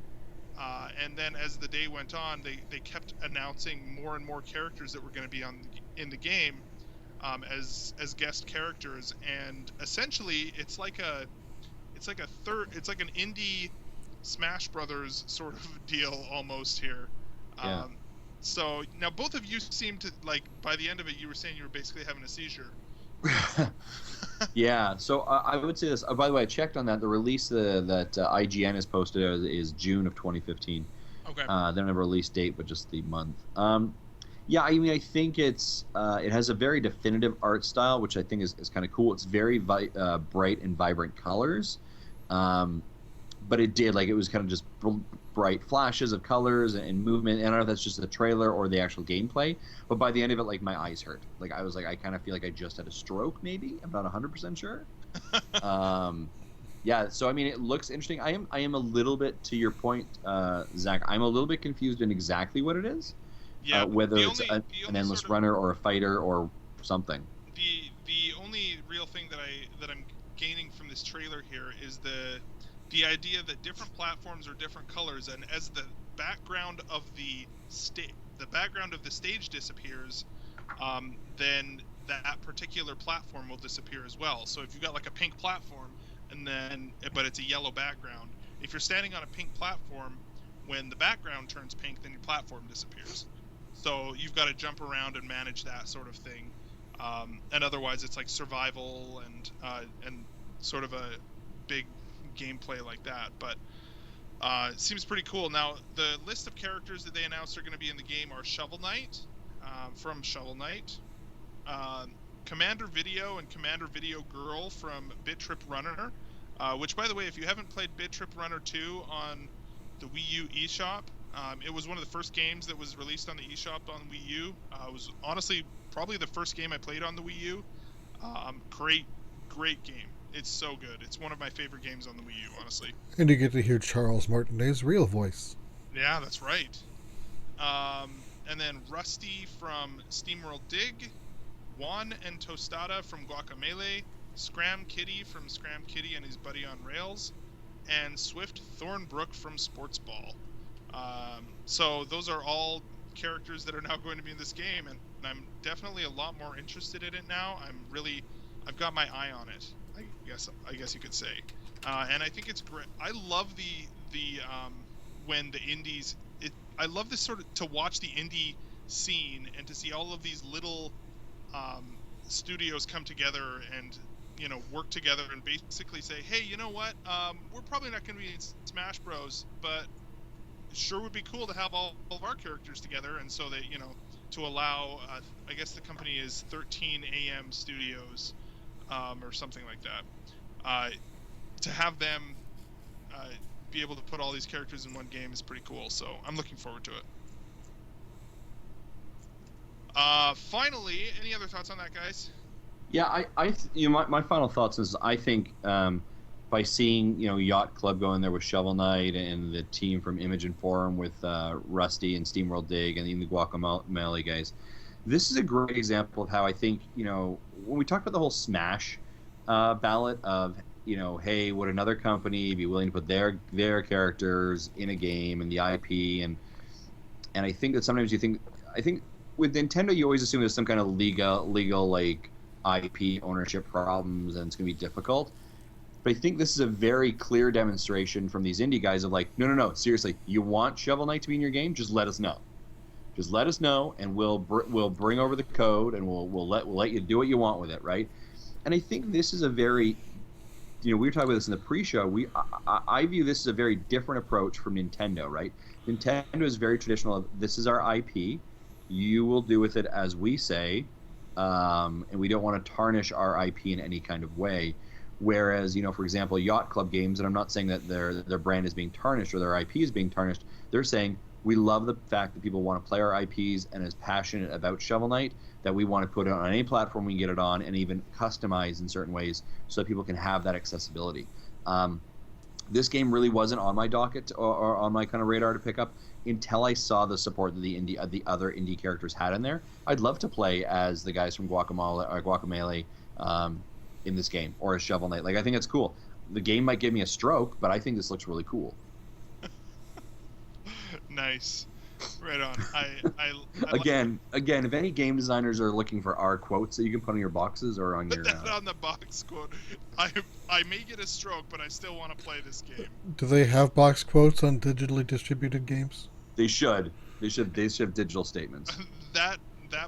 And then as the day went on, they kept announcing more and more characters that were going to be in the game as guest characters. And essentially, it's like an indie Smash Brothers sort of deal almost here. Yeah. So now both of you seem to, like, by the end of it, you were saying you were basically having a seizure. Yeah, so I would say this. By the way, I checked on that. The release that IGN has posted is June of 2015. Okay. They don't have a release date, but just the month. Yeah, I mean, I think it has a very definitive art style, which I think is kind of cool. It's very bright and vibrant colors. But it was kind of just bright flashes of colors and movement. And I don't know if that's just the trailer or the actual gameplay. But by the end of it, like, my eyes hurt. Like, I was like, I kind of feel like I just had a stroke, maybe. I'm not 100% sure. Yeah, so I mean, it looks interesting. I am a little bit, to your point, Zach, I'm a little bit confused in exactly what it is. Yeah. Whether it's an endless sort of runner or a fighter or something. The only real thing that I'm gaining from this trailer here is the idea that different platforms are different colors, and as the background of the stage disappears, then that particular platform will disappear as well. So if you've got like a pink platform, but it's a yellow background, if you're standing on a pink platform, when the background turns pink, then your platform disappears. So you've got to jump around and manage that sort of thing. And otherwise, it's like survival and sort of a big gameplay like that. But it seems pretty cool. Now, the list of characters that they announced are going to be in the game are Shovel Knight from Shovel Knight, Commander Video and Commander Video Girl from Bit Trip Runner, which, by the way, if you haven't played Bit Trip Runner 2 on the Wii U eShop, it was one of the first games that was released on the eShop on Wii U. It was honestly probably the first game I played on the Wii U. Great game. It's so good. It's one of my favorite games on the Wii U, honestly. And you get to hear Charles Martinet's real voice. Yeah, that's right. And then Rusty from SteamWorld Dig, Juan and Tostada from Guacamelee, Scram Kitty from Scram Kitty and his buddy on Rails, and Swift Thornbrook from Sports Ball. So those are all characters that are now going to be in this game, and I'm definitely a lot more interested in it now. I've got my eye on it, I guess you could say, and I think it's great. I love the when the indies. I love this sort of to watch the indie scene and to see all of these little studios come together and work together and basically say, hey, you know what? We're probably not going to be in Smash Bros, but it sure would be cool to have all of our characters together. And so they, to allow, I guess the company is 13 AM Studios, or something like that. To have them be able to put all these characters in one game is pretty cool. So I'm looking forward to it. Finally, any other thoughts on that, guys? Yeah, my final thoughts is I think by seeing Yacht Club go in there with Shovel Knight and the team from Image and Forum with Rusty and SteamWorld Dig and even the Guacamelee guys, this is a great example of how I think when we talk about the whole Smash ballot of hey, would another company be willing to put their characters in a game and the IP and I think that sometimes I think with Nintendo you always assume there's some kind of legal like IP ownership problems and it's going to be difficult. But I think this is a very clear demonstration from these indie guys of like, no, seriously, you want Shovel Knight to be in your game? Just let us know. Just let us know, and we'll bring over the code, and we'll let you do what you want with it, right? And I think this is a very, we were talking about this in the pre-show. I view this as a very different approach from Nintendo, right? Nintendo is very traditional. Of, this is our IP. You will do with it as we say. And we don't want to tarnish our IP in any kind of way. Whereas, for example, Yacht Club Games, and I'm not saying that their brand is being tarnished or their IP is being tarnished. They're saying we love the fact that people want to play our IPs and is passionate about Shovel Knight, that we want to put it on any platform we can get it on and even customize in certain ways so that people can have that accessibility. This game really wasn't on my docket or on my kind of radar to pick up until I saw the support that the other indie characters had in there. I'd love to play as the guys from Guacamelee in this game, or as Shovel Knight. Like, I think it's cool. The game might give me a stroke, but I think this looks really cool. Nice. Right on. Again, if any game designers are looking for our quotes that you can put on your boxes or on your... Put that on the box quote. I may get a stroke, but I still want to play this game. Do they have box quotes on digitally distributed games? They should. They should have digital statements. that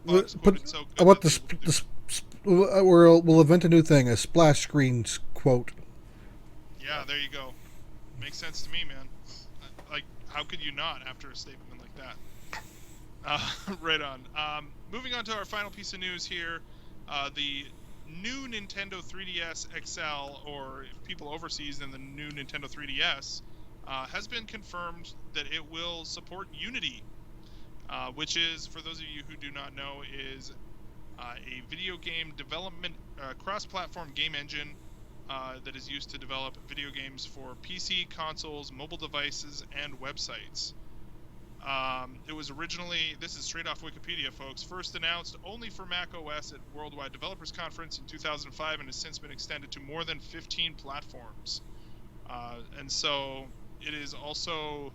box quote is so good. How about we'll invent a new thing, a splash screen quote. Yeah, there you go. Makes sense to me, man. Like, how could you not after a statement like that? Right on. Moving on to our final piece of news here. The new Nintendo 3DS XL, or if people overseas, then the new Nintendo 3DS, has been confirmed that it will support Unity, which is, for those of you who do not know, is a video game development, cross-platform game engine that is used to develop video games for PC, consoles, mobile devices, and websites. It was originally, this is straight off Wikipedia, folks, first announced only for Mac OS at Worldwide Developers Conference in 2005 and has since been extended to more than 15 platforms. And so it is also,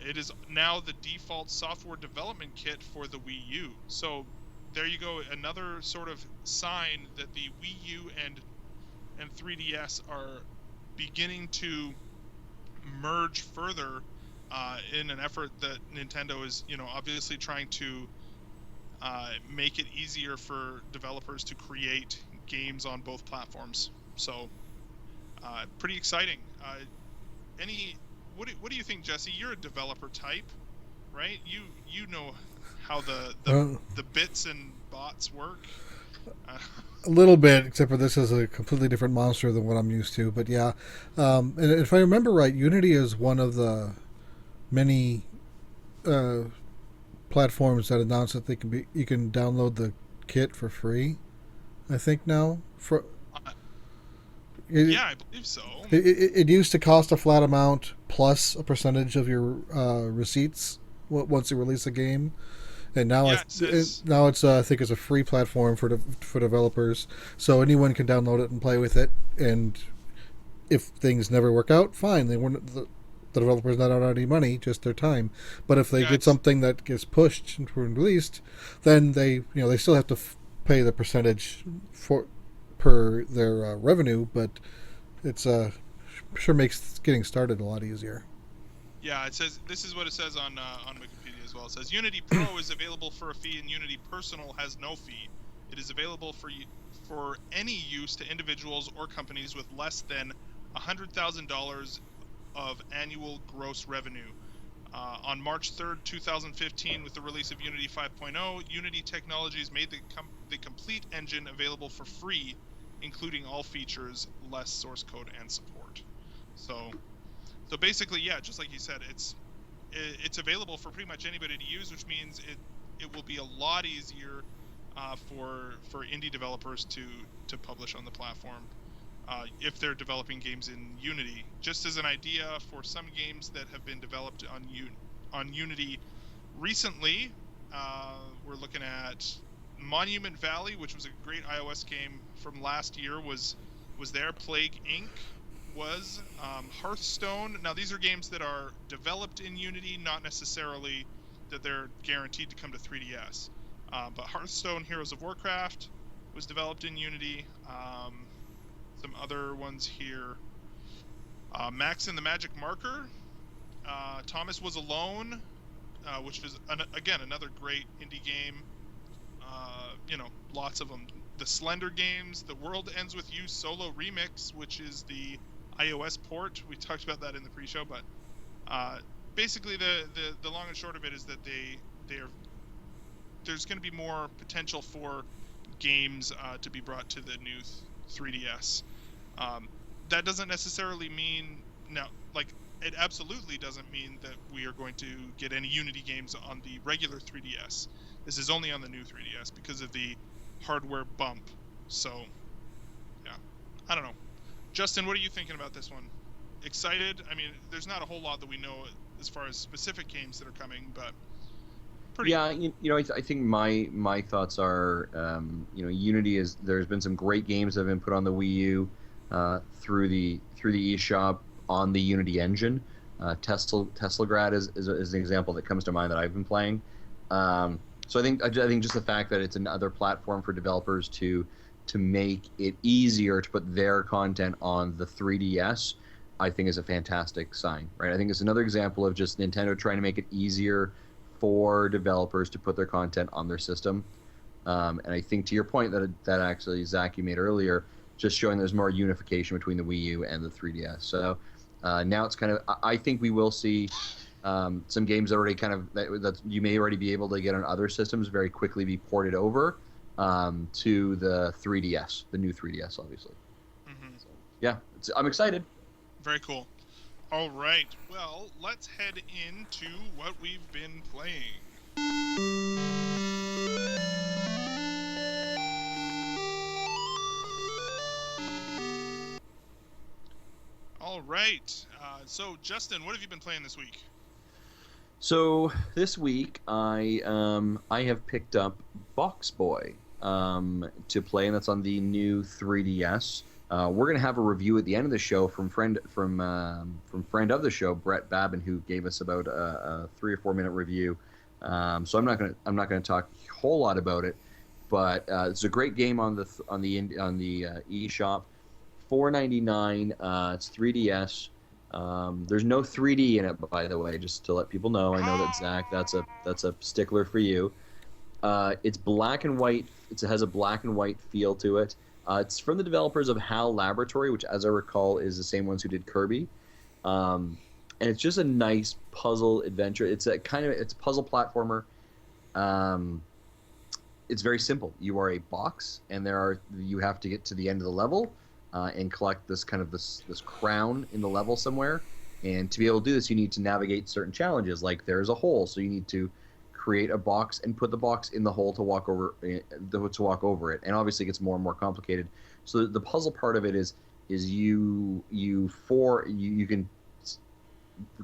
it is now the default software development kit for the Wii U. So there you go, another sort of sign that the Wii U and 3DS are beginning to merge further in an effort that Nintendo is, obviously trying to make it easier for developers to create games on both platforms. So, pretty exciting. What do you think, Jesse? You're a developer type, right? You know how the bits and bots work. A little bit, except for this is a completely different monster than what I'm used to. But yeah, and if I remember right, Unity is one of the many platforms that announced that you can download the kit for free. I think now yeah, I believe so. It used to cost a flat amount plus a percentage of your receipts once you release a game. And now it's I think it's a free platform for developers, so anyone can download it and play with it. And if things never work out, fine. The developer's not out any money, just their time. But if they get something that gets pushed and released, then they still have to pay the percentage per their revenue. But it's sure makes getting started a lot easier. Yeah, it says, this is what it says on Wikipedia as well. It says Unity Pro is available for a fee, and Unity Personal has no fee. It is available for any use to individuals or companies with less than $100,000 of annual gross revenue. On March 3rd, 2015, with the release of Unity 5.0, Unity Technologies made the complete engine available for free, including all features, less source code and support. So basically, yeah, just like you said, it's available for pretty much anybody to use, which means it will be a lot easier for indie developers to publish on the platform. If they're developing games in Unity. Just as an idea, for some games that have been developed on Unity recently, we're looking at Monument Valley, which was a great iOS game from last year, was there. Plague Inc. was. Hearthstone. Now, these are games that are developed in Unity, not necessarily that they're guaranteed to come to 3DS. But Hearthstone Heroes of Warcraft was developed in Unity. Some other ones here. Max and the Magic Marker. Thomas Was Alone, which was, again, another great indie game. Lots of them. The Slender Games, The World Ends With You Solo Remix, which is the iOS port. We talked about that in the pre-show, but basically the long and short of it is that there's going to be more potential for games to be brought to the new 3DS. That doesn't necessarily mean it absolutely doesn't mean that we are going to get any Unity games on the regular 3DS. This is only on the new 3DS because of the hardware bump. So, yeah, I don't know. Justin, what are you thinking about this one? Excited? I mean, there's not a whole lot that we know as far as specific games that are coming, but pretty. Yeah, I think my thoughts are, Unity there's been some great games that have been put on the Wii U through the eShop on the Unity engine. Teslagrad is an example that comes to mind that I've been playing. So I think just the fact that it's another platform for developers to make it easier to put their content on the 3DS, I think is a fantastic sign, right? I think it's another example of just Nintendo trying to make it easier for developers to put their content on their system. And I think to your point that actually, Zach, you made earlier, just showing there's more unification between the Wii U and the 3DS. So now it's kind of, I think we will see some games already kind of that you may already be able to get on other systems very quickly be ported over to the 3DS, the new 3DS, obviously. Mm-hmm. So, yeah, I'm excited. Very cool. All right. Well, let's head into what we've been playing. All right. So, Justin, what have you been playing this week? So this week I have picked up Box Boy to play, and that's on the new 3DS. We're gonna have a review at the end of the show from friend of the show, Brett Babin, who gave us about a 3 or 4 minute review. So I'm not gonna talk a whole lot about it, but it's a great game on the eShop. $4.99. It's 3DS. There's no 3D in it, by the way, just to let people know. I know that, Zach, that's a stickler for you. It's black and white. It has a black and white feel to it. It's from the developers of HAL Laboratory, which, as I recall, is the same ones who did Kirby. And it's just a nice puzzle adventure. It's a puzzle platformer. It's very simple. You are a box, and you have to get to the end of the level. And collect this crown in the level somewhere. And to be able to do this, you need to navigate certain challenges. Like there's a hole, so you need to create a box and put the box in the hole to walk over it. And obviously, it gets more and more complicated. So the puzzle part of it is you can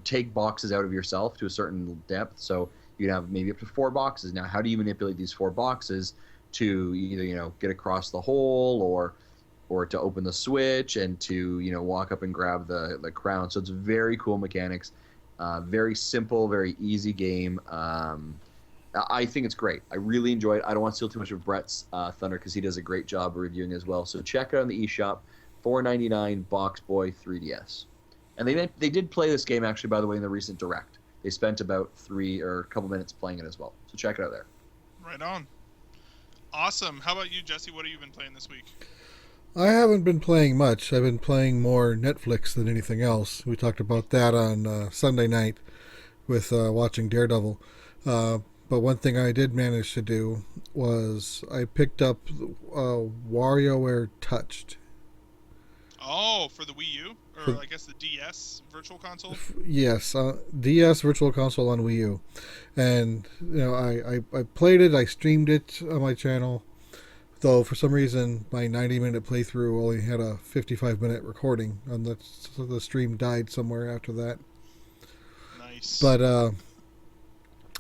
take boxes out of yourself to a certain depth. So you have maybe up to 4 boxes. Now, how do you manipulate these 4 boxes to either get across the hole or to open the switch and to walk up and grab the crown? So it's very cool mechanics, very simple, very easy game. I think it's great. I really enjoy it. I don't want to steal too much of Brett's thunder because he does a great job of reviewing as well. So check it out on the eShop. $4.99 Box Boy 3DS. And they did play this game, actually, by the way, in the recent Direct. They spent about a couple minutes playing it as well. So check it out there. Right on. Awesome. How about you, Jesse? What have you been playing this week? I haven't been playing much. I've been playing more Netflix than anything else. We talked about that on Sunday night with watching Daredevil. But one thing I did manage to do was I picked up WarioWare Touched. Oh, for the Wii U? Or For- I guess the DS Virtual Console? Yes, DS Virtual Console on Wii U. And, I played it, I streamed it on my channel. Though, for some reason, my 90-minute playthrough only had a 55-minute recording. And the stream died somewhere after that. Nice. But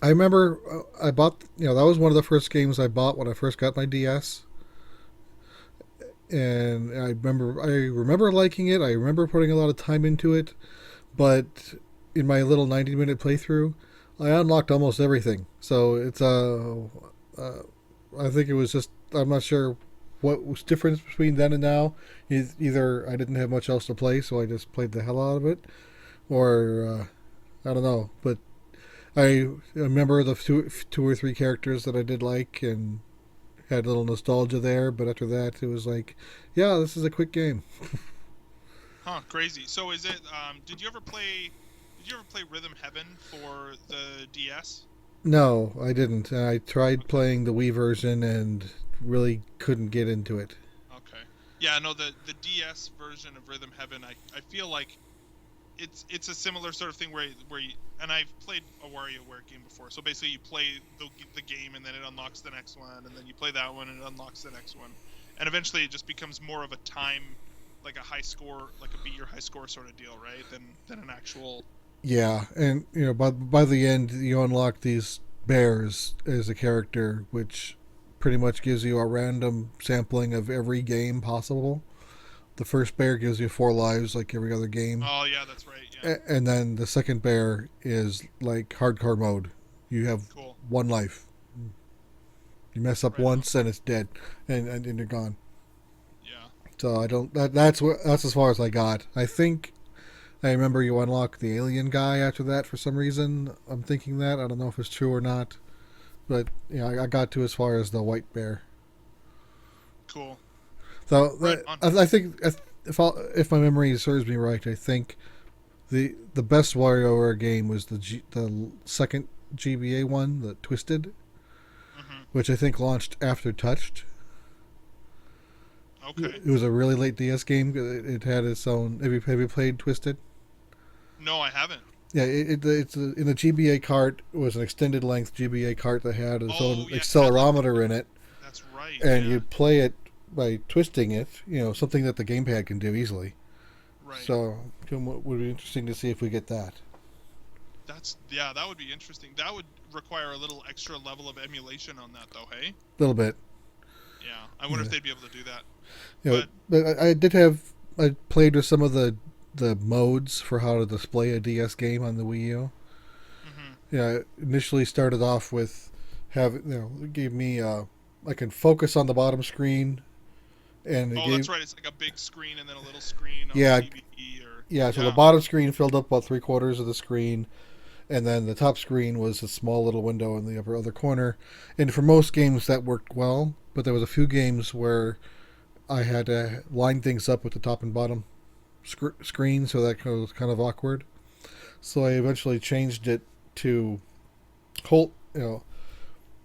I remember I bought, that was one of the first games I bought when I first got my DS. And I remember liking it. I remember putting a lot of time into it. But in my little 90-minute playthrough, I unlocked almost everything. So it's I think it was just, I'm not sure what was difference between then and now. Either I didn't have much else to play, so I just played the hell out of it, or I don't know. But I remember the two or three characters that I did like and had a little nostalgia there. But after that, it was like, yeah, this is a quick game. Huh, crazy. So is it did you ever play Rhythm Heaven for the DS? No, I didn't. I tried playing the Wii version and really couldn't get into it. Okay. Yeah, no, the DS version of Rhythm Heaven, I feel like it's a similar sort of thing where you, and I've played a WarioWare game before. So basically you play the game and then it unlocks the next one, and then you play that one and it unlocks the next one. And eventually it just becomes more of a time, like a high score, like a beat your high score sort of deal, right? Than an actual. Yeah, and by the end you unlock these bears as a character, which pretty much gives you a random sampling of every game possible. The first bear gives you 4 lives, like every other game, Oh yeah, that's right. Yeah. and then the second bear is like hardcore mode. You have Cool. 1 life. You mess up Right on. once and it's dead, and you're gone. Yeah. So I don't. That's as far as I got. I remember you unlock the alien guy after that for some reason. I'm thinking that. I don't know if it's true or not. But I got to as far as the white bear. Cool. So Right on. I think if my memory serves me right, I think the best WarioWare game was the second GBA one, the Twisted, Mm-hmm. which I think launched after Touched. Okay. It was a really late DS game. It had its own. Have you played Twisted? No, I haven't. Yeah, it's in the GBA cart. It was an extended length GBA cart that had its Oh, own yeah, accelerometer in it, That's right. and yeah. you play it by twisting it. Something that the gamepad can do easily. Right. So it would be interesting to see if we get that. That would be interesting. That would require a little extra level of emulation on that, though. Hey. A little bit. Yeah. I wonder if Yeah. they'd be able to do that. But I played with some of the modes for how to display a DS game on the Wii U. Mm-hmm. Yeah, initially started off with it gave me I can focus on the bottom screen, and it Oh, gave, that's right. It's like a big screen and then a little screen on Yeah. the TV or. yeah. So the bottom screen filled up about 3/4 of the screen, and then the top screen was a small little window in the other corner. And for most games that worked well, but there was a few games where I had to line things up with the top and bottom screen, so that was kind of awkward. So I eventually changed it to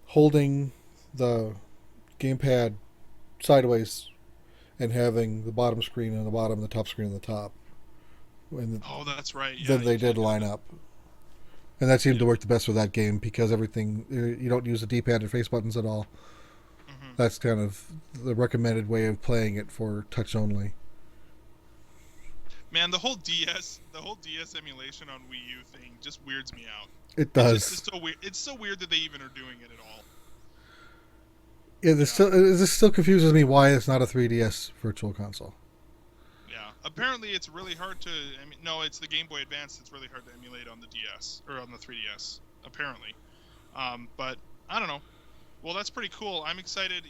holding the gamepad sideways and having the bottom screen on the bottom and the top screen on the top. And Oh, that's right. Yeah, then they you did can't- line up. And that seemed to work the best for that game because everything, you don't use the D-pad and face buttons at all. Mhm. That's kind of the recommended way of playing it for touch only. Man, the whole DS emulation on Wii U thing just weirds me out. It It's does. just so weird. It's so weird that they even are doing it at all. Yeah, this still confuses me why it's not a 3DS Virtual Console. Yeah. Apparently, it's really hard to. No, it's the Game Boy Advance that's really hard to emulate on the DS or on the 3DS. Apparently, but I don't know. Well, that's pretty cool. I'm excited.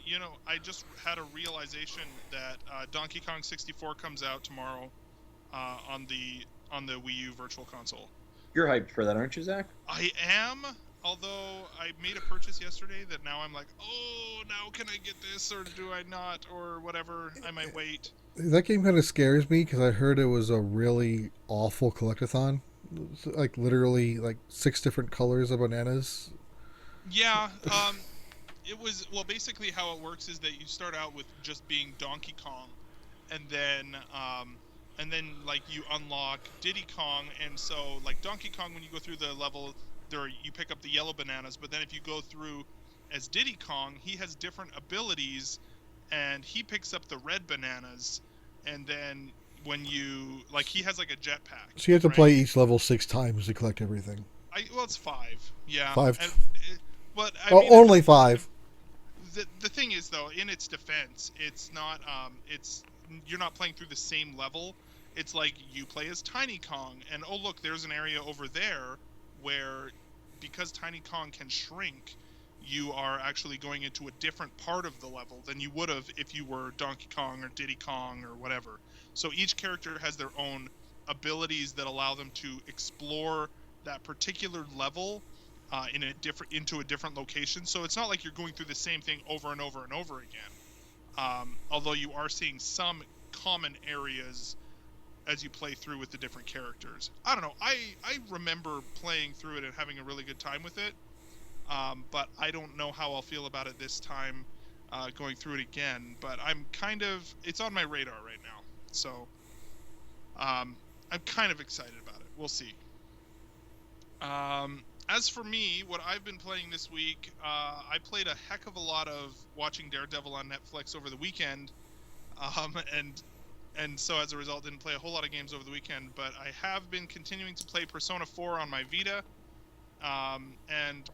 I just had a realization that Donkey Kong 64 comes out tomorrow on the Wii U Virtual Console. You're hyped for that, aren't you, Zach? I am, although I made a purchase yesterday that now I'm like, oh, now can I get this or do I not or whatever? I might wait. That game kind of scares me because I heard it was a really awful collectathon. Like literally like 6 different colors of bananas. Yeah, it was, well, basically how it works is that you start out with just being Donkey Kong, and then like you unlock Diddy Kong, and so like Donkey Kong, when you go through the level, you pick up the yellow bananas, but then if you go through as Diddy Kong, he has different abilities, and he picks up the red bananas, and then when you like, he has like a jetpack. So you have to right? play each level 6 times to collect everything. Well, it's 5. Yeah. 5. But I Oh, mean, only 5. the thing is, though, in its defense, it's not you're not playing through the same level. It's like you play as Tiny Kong, and oh look, there's an area over there where, because Tiny Kong can shrink, you are actually going into a different part of the level than you would have if you were Donkey Kong or Diddy Kong or whatever. So each character has their own abilities that allow them to explore that particular level into a different location. So it's not like you're going through the same thing over and over and over again. Although you are seeing some common areas as you play through with the different characters. I don't know. I remember playing through it and having a really good time with it. But I don't know how I'll feel about it this time, going through it again. But it's on my radar right now. So I'm kind of excited about it. We'll see. As for me, what I've been playing this week, I played a heck of a lot of watching Daredevil on Netflix over the weekend, and so as a result, didn't play a whole lot of games over the weekend. But I have been continuing to play Persona 4 on my Vita, and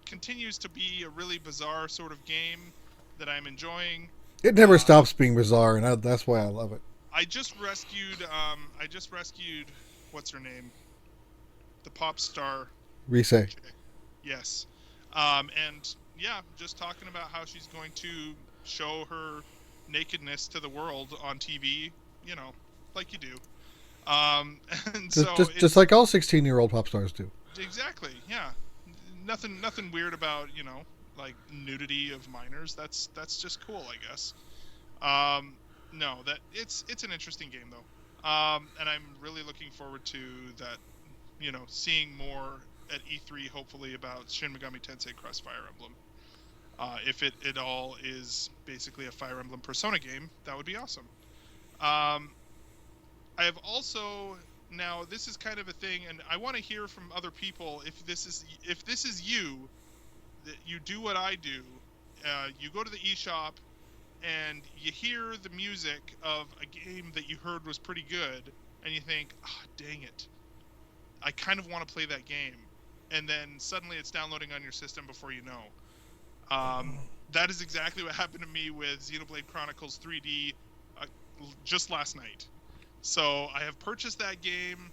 continues to be a really bizarre sort of game that I'm enjoying. It never stops being bizarre, and that's why I love it. I just rescued what's her name, the pop star. Rise. Yes. And yeah, just talking about how she's going to show her nakedness to the world on TV, like you do. And so just like all 16-year-old pop stars do. Exactly. Yeah. Nothing weird about, like nudity of minors. That's just cool, I guess. No, that it's an interesting game though. And I'm really looking forward to that, seeing more at E3, hopefully, about Shin Megami Tensei Cross Fire Emblem. If it all is basically a Fire Emblem Persona game, that would be awesome. I have also, now this is kind of a thing, and I want to hear from other people if this is you, that you do what I do. You go to the eShop and you hear the music of a game that you heard was pretty good, and you think, dang it, I kind of want to play that game. And then suddenly it's downloading on your system before you know. That is exactly what happened to me with Xenoblade Chronicles 3D just last night. So I have purchased that game,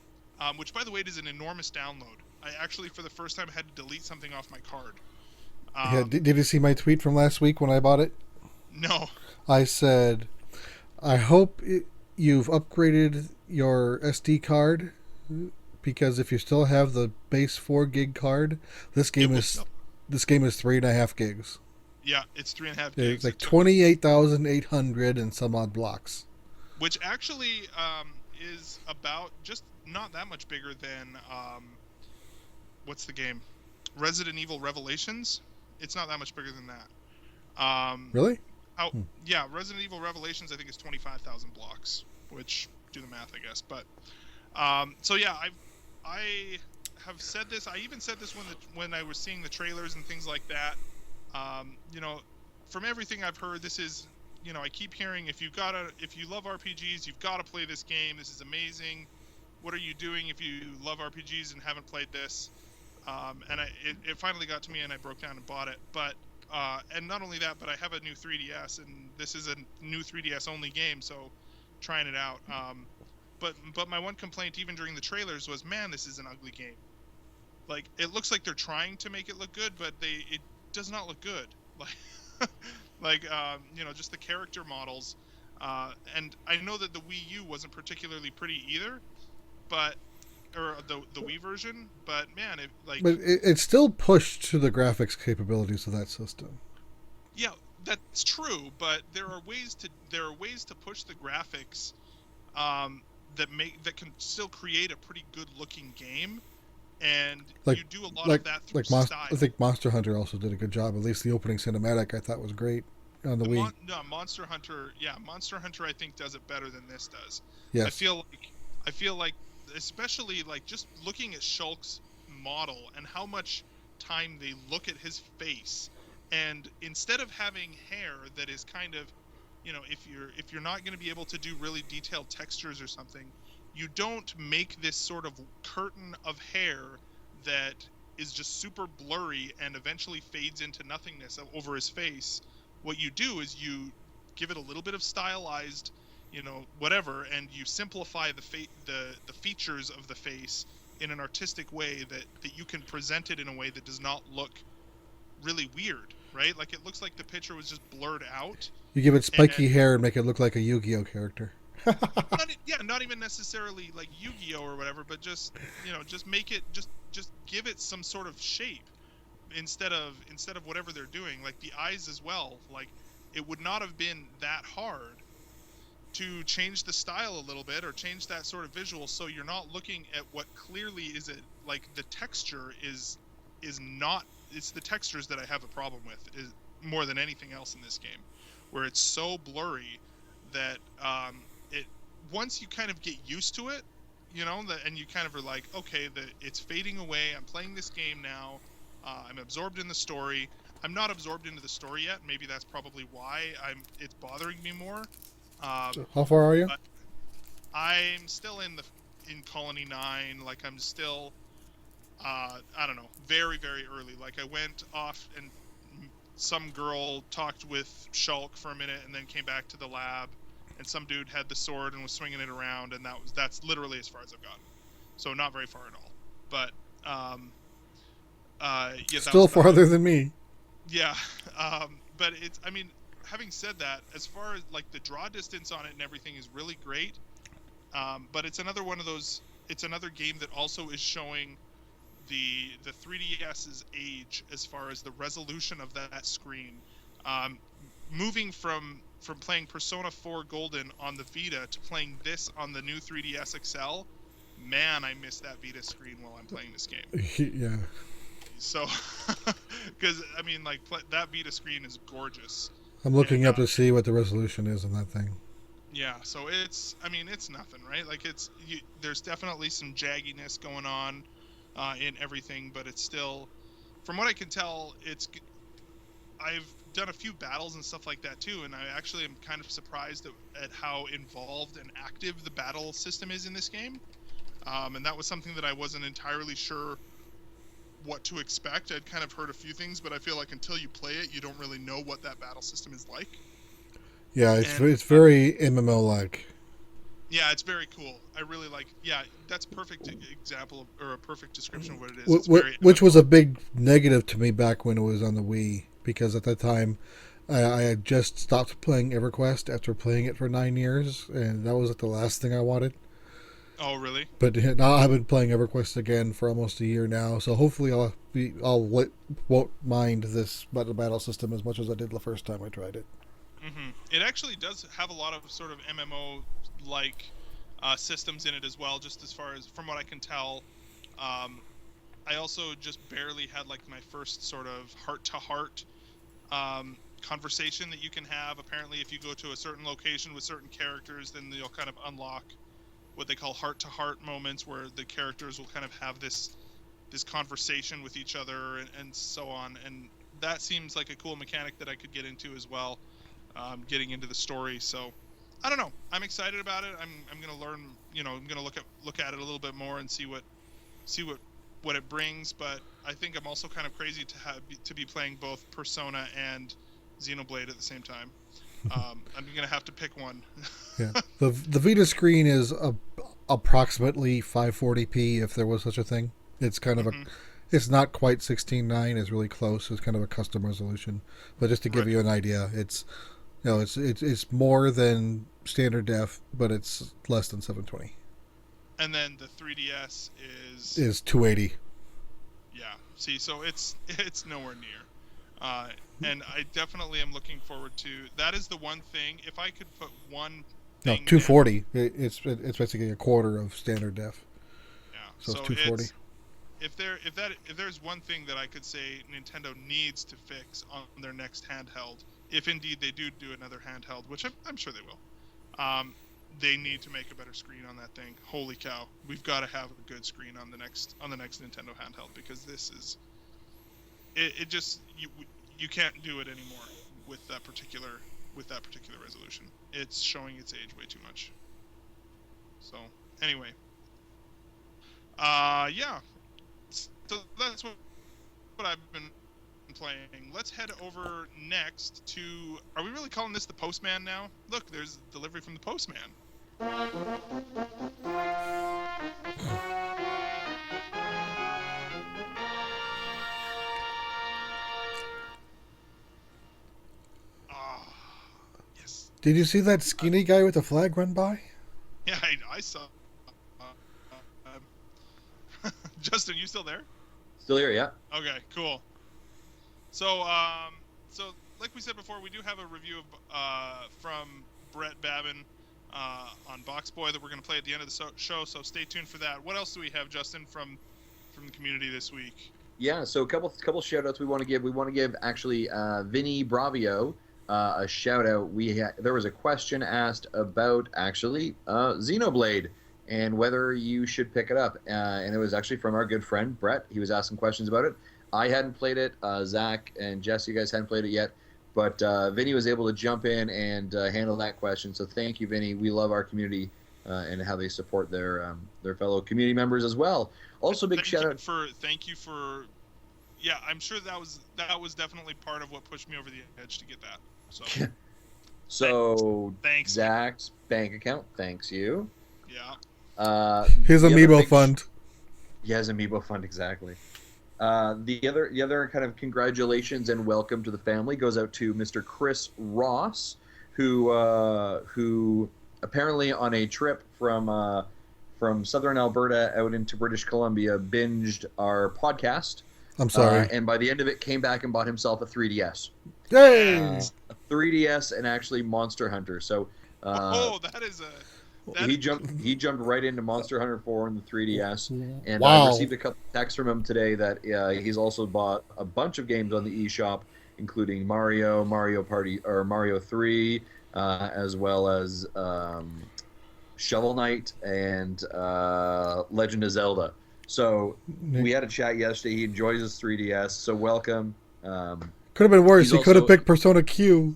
which, by the way, is an enormous download. I actually, for the first time, had to delete something off my card. Yeah, did you see my tweet from last week when I bought it? No. I said, I hope you've upgraded your SD card, because if you still have the base 4 gig card, this game is 3.5 gigs. Yeah, it's 3.5 gigs. It's like 28,800 and some odd blocks. Which actually is about just not that much bigger than what's the game? Resident Evil Revelations. It's not that much bigger than that. Really? Yeah, Resident Evil Revelations I think is 25,000 blocks, which, do the math, I guess. But so yeah, I have said this. I even said this when I was seeing the trailers and things like that. From everything I've heard, this is, I keep hearing, if you love RPGs, you've got to play this game. This is amazing. What are you doing if you love RPGs and haven't played this? And it finally got to me, and I broke down and bought it. But and not only that, but I have a new 3DS, and this is a new 3DS only game, so trying it out. But my one complaint, even during the trailers, was, man, this is an ugly game. Like, it looks like they're trying to make it look good, but it does not look good. Just the character models. And I know that the Wii U wasn't particularly pretty either, but or the Wii version, but man, it like But it's still pushed to the graphics capabilities of that system. yeah, that's true. But there are ways to push the graphics that can still create a pretty good looking game, and Like you do a lot of that through style. I think Monster Hunter also did a good job. At least the opening cinematic I thought was great on the Wii. Monster Hunter, yeah, Monster Hunter I think does it better than this does. Yes. I feel like especially like just looking at Shulk's model and how much time they look at his face, and instead of having hair that is kind of, you know, if you're not going to be able to do really detailed textures or something, you don't make this sort of curtain of hair that is just super blurry and eventually fades into nothingness over his face. What you do is you give it a little bit of stylized, you know, whatever, and you simplify the features of the face in an artistic way that you can present it in a way that does not look really weird, right? Like it looks like the picture was just blurred out. You give it spiky hair and make it look like a Yu-Gi-Oh character. Not even necessarily like Yu-Gi-Oh or whatever, but just, you know, just make it just give it some sort of shape instead of whatever they're doing. Like the eyes as well. Like it would not have been that hard to change the style a little bit or change that sort of visual, so you're not looking at what clearly is it like the texture is not. It's the textures that I have a problem with, is more than anything else in this game, where it's so blurry that it once you kind of get used to it, you know, and you kind of are like, okay, it's fading away. I'm playing this game now. I'm absorbed in the story. I'm not absorbed into the story yet. Maybe that's probably why it's bothering me more. How far are you? I'm still in Colony 9. Like I'm still, I don't know, very, very early. Like I went off and some girl talked with Shulk for a minute and then came back to the lab, and some dude had the sword and was swinging it around, and that's literally as far as I've gotten. So not very far at all. But yeah, still farther than me. Yeah, but it's, I mean, having said that, as far as like the draw distance on it and everything is really great, but it's another one of those. It's another game that also is showing the 3DS's age as far as the resolution of that screen. Moving from playing Persona 4 Golden on the Vita to playing this on the new 3DS XL, man, I miss that Vita screen while I'm playing this game. Yeah. So, because I mean, like that Vita screen is gorgeous. I'm looking up to see what the resolution is on that thing. Yeah, so it's nothing, right? Like there's definitely some jagginess going on in everything, but it's still, from what I can tell, I've done a few battles and stuff like that too, and I actually am kind of surprised at how involved and active the battle system is in this game. And that was something that I wasn't entirely sure what to expect. I'd kind of heard a few things, but I feel like until you play it, you don't really know what that battle system is like. Yeah, it's very MMO-like. Yeah, it's very cool. I really like. Yeah, that's a perfect example or a perfect description of what it is. Which was a big negative to me back when it was on the Wii, because at that time I had just stopped playing EverQuest after playing it for 9 years, and that was like the last thing I wanted. Oh, really? But now I've been playing EverQuest again for almost a year now, so hopefully won't mind this battle system as much as I did the first time I tried it. Mm-hmm. It actually does have a lot of sort of MMO-like systems in it as well, just as far as from what I can tell. I also just barely had like my first sort of heart-to-heart conversation that you can have. Apparently, if you go to a certain location with certain characters, then you'll kind of unlock what they call heart-to-heart moments, where the characters will kind of have this conversation with each other and so on. And that seems like a cool mechanic that I could get into as well, getting into the story. So I don't know. I'm excited about it. I'm going to learn. You know, I'm going to look at it a little bit more and see what it brings. But I think I'm also kind of crazy to be playing both Persona and Xenoblade at the same time. I'm going to have to pick one. Yeah, the Vita screen is approximately 540p, if there was such a thing. It's kind of it's not quite 16:9. It's really close. It's kind of a custom resolution. But just to give you an idea, it's more than standard def, but it's less than 720. And then the 3DS Is 280. yeah. See, so it's nowhere near. And I definitely am looking forward to. That is the one thing. If I could put one No, thing 240. It's basically a quarter of standard def. yeah. So it's 240. If there's one thing that I could say Nintendo needs to fix on their next handheld, if indeed they do another handheld, which I'm sure they will, they need to make a better screen on that thing. Holy cow, we've got to have a good screen on the next Nintendo handheld, because this is it just you can't do it anymore with that particular resolution. It's showing its age way too much. So anyway, yeah. So that's what I've been playing. Let's head over next to. Are we really calling this the Postman now? Look, there's delivery from the Postman. Ah, yes. Did you see that skinny guy with the flag run by? Yeah, I saw. Justin, you still there? Still here, yeah. Okay, cool. So, like we said before, we do have a review of from Brett Babin on Box Boy that we're going to play at the end of the show. So stay tuned for that. What else do we have, Justin, from the community this week? Yeah, so a couple shout outs we want to give. We want to give actually Vinny Bravio a shout out. There was a question asked about actually Xenoblade and whether you should pick it up. And it was actually from our good friend Brett. He was asking questions about it. I hadn't played it. Zach and Jess, you guys hadn't played it yet. But Vinny was able to jump in and handle that question. So thank you, Vinny. We love our community and how they support their fellow community members as well. Also, big shout out. Thank you for. Yeah, I'm sure that was definitely part of what pushed me over the edge to get that. So. So thanks. Zach's bank account. Thanks you. Yeah. His amiibo fund. Yeah, his amiibo fund, exactly. The other kind of congratulations and welcome to the family goes out to Mr. Chris Ross, who apparently on a trip from southern Alberta out into British Columbia binged our podcast. I'm sorry. And by the end of it, came back and bought himself a 3DS. Yay! A 3DS and actually Monster Hunter. So. That is a. He jumped right into Monster Hunter 4 in the 3DS, and Wow. I received a couple texts from him today that he's also bought a bunch of games on the eShop, including Mario Party or Mario 3, as well as Shovel Knight and Legend of Zelda. So we had a chat yesterday. He enjoys his 3DS, so welcome. Could have been worse. He could have picked Persona Q.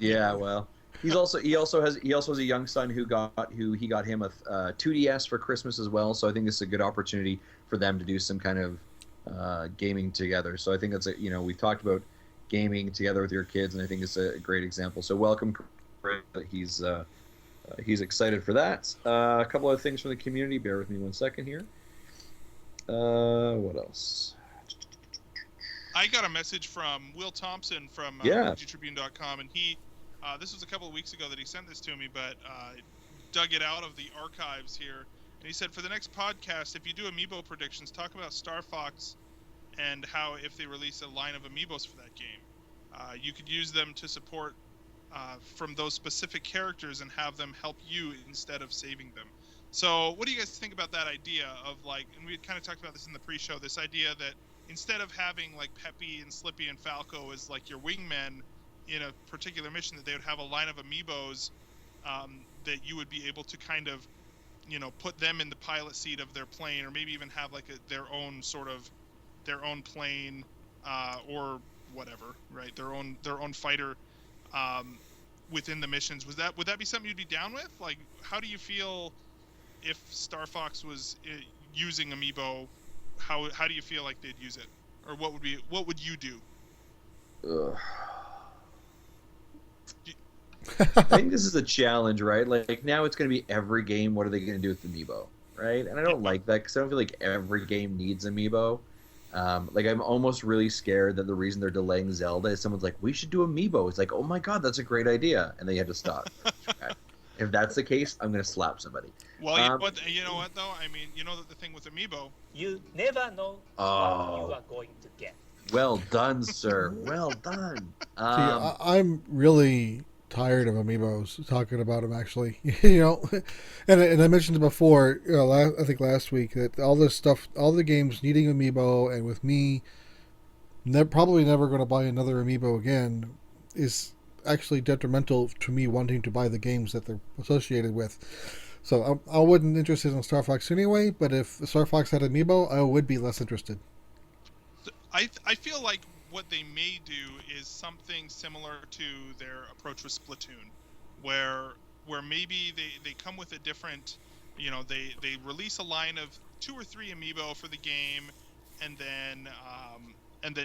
Yeah, well. He also has a young son who got him a 2DS for Christmas as well. So I think it's a good opportunity for them to do some kind of gaming together. So I think that's we've talked about gaming together with your kids, and I think it's a great example. So welcome, Chris. He's excited for that. A couple other things from the community. Bear with me 1 second here. What else? I got a message from Will Thompson from VGTribune.com, and he. This was a couple of weeks ago that he sent this to me, but dug it out of the archives here. And he said, for the next podcast, if you do amiibo predictions, talk about Star Fox and how if they release a line of amiibos for that game, you could use them to support from those specific characters and have them help you instead of saving them. So what do you guys think about that idea of and we kind of talked about this in the pre-show, this idea that instead of having Peppy and Slippy and Falco as your wingmen, in a particular mission, that they would have a line of amiibos that you would be able to kind of, put them in the pilot seat of their plane, or maybe even have their own plane or whatever, right? Their own fighter within the missions. Would that be something you'd be down with? How do you feel if Star Fox was using amiibo? How do you feel like they'd use it, or what would you do? Ugh. I think this is a challenge, right? Now it's going to be every game. What are they going to do with Amiibo, right? And I don't like that because I don't feel like every game needs Amiibo. I'm almost really scared that the reason they're delaying Zelda is someone's like, we should do Amiibo. It's oh my god, that's a great idea, and they had to stop. If that's the case, I'm gonna slap somebody. Well, you know what though? I mean, you know that the thing with Amiibo. You never know what you are going to get. Well done, sir. Well done. I'm really tired of amiibos. Talking about them, actually, and I mentioned it before. I think last week that all this stuff, all the games needing amiibo, and with me, probably never going to buy another amiibo again, is actually detrimental to me wanting to buy the games that they're associated with. So I wasn't interested in Star Fox anyway. But if Star Fox had amiibo, I would be less interested. I feel like what they may do is something similar to their approach with Splatoon, where maybe they come with a different, they release a line of 2 or 3 amiibo for the game, and then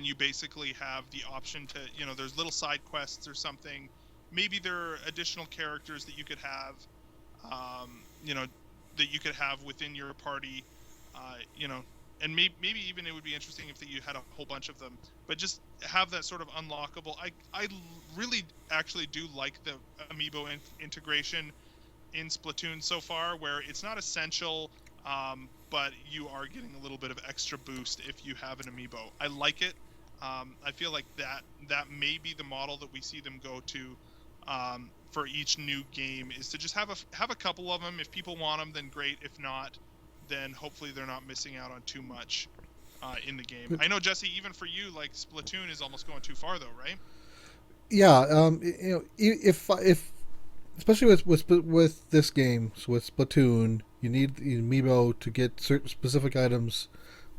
you basically have the option to, there's little side quests or something. Maybe there are additional characters that you could have, that you could have within your party, and maybe even it would be interesting if you had a whole bunch of them, but just have that sort of unlockable. I really actually do like the amiibo integration in Splatoon so far, where it's not essential, but you are getting a little bit of extra boost if you have an amiibo. I like it. I feel like that may be the model that we see them go to for each new game, is to just have a couple of them. If people want them, then great. If not, then hopefully they're not missing out on too much in the game. I know, Jesse, even for you, like Splatoon is almost going too far, though, right? Yeah, if especially with this game, so with Splatoon, you need the amiibo to get certain specific items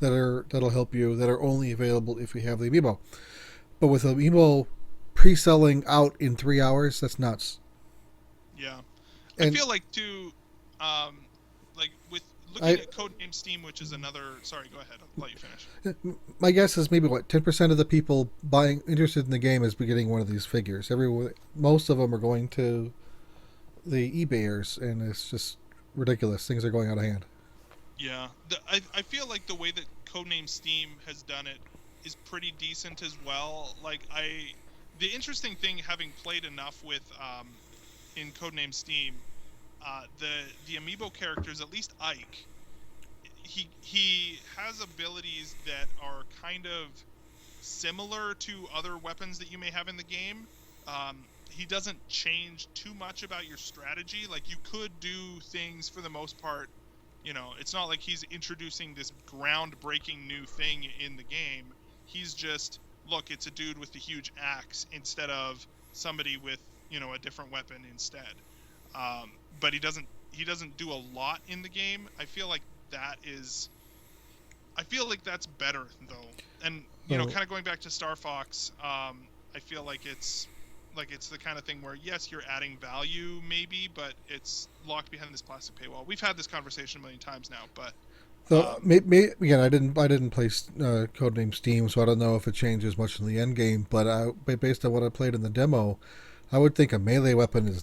that'll help you, that are only available if you have the amiibo. But with amiibo pre-selling out in 3 hours, that's nuts. Yeah, And I feel like too, like with looking at Codename Steam, which is another. Sorry, go ahead. I'll let you finish. My guess is maybe 10% of the people interested in the game is getting one of these figures. Most of them are going to the eBayers, and it's just ridiculous. Things are going out of hand. Yeah, I feel like the way that Codename Steam has done it is pretty decent as well. Like the interesting thing, having played enough with in Codename Steam, the amiibo characters, at least Ike, he has abilities that are kind of similar to other weapons that you may have in the game. He doesn't change too much about your strategy. Like, you could do things for the most part. It's not like he's introducing this groundbreaking new thing in the game. He's just, look, it's a dude with a huge axe instead of somebody with, a different weapon instead. But he doesn't do a lot in the game. I feel like that's better though. And kind of going back to Star Fox, I feel like it's the kind of thing where, yes, you're adding value maybe, but it's locked behind this plastic paywall. We've had this conversation a million times now, but so again, I didn't play Codename Steam, so I don't know if it changes much in the end game. But based on what I played in the demo, I would think a melee weapon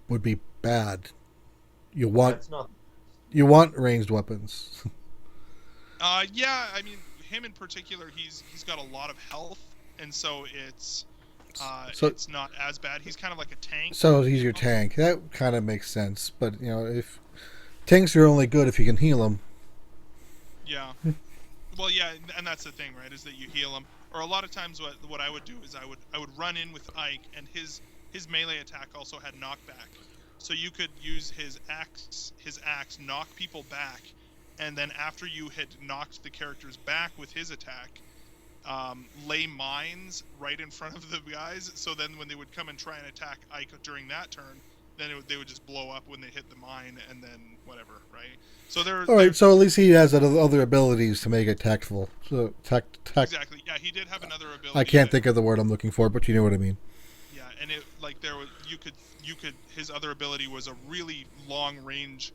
would be bad. You want ranged weapons. Yeah, I mean, him in particular, he's got a lot of health, and so it's not as bad. He's kind of like a tank. So he's your tank. That kind of makes sense. But if tanks are only good if you can heal them. Yeah. Well, yeah, and that's the thing, right? Is that you heal him, or a lot of times what I would do is I would run in with Ike, and his melee attack also had knockback, so you could use his axe knock people back, and then after you had knocked the characters back with his attack, lay mines right in front of the guys, so then when they would come and try and attack Ike during that turn, then they would just blow up when they hit the mine, and then whatever, right? So all right. So at least he has other abilities to make it tactful. So exactly. Yeah, he did have another ability. I can't think of the word I'm looking for, but you know what I mean. Yeah, and you could his other ability was a really long range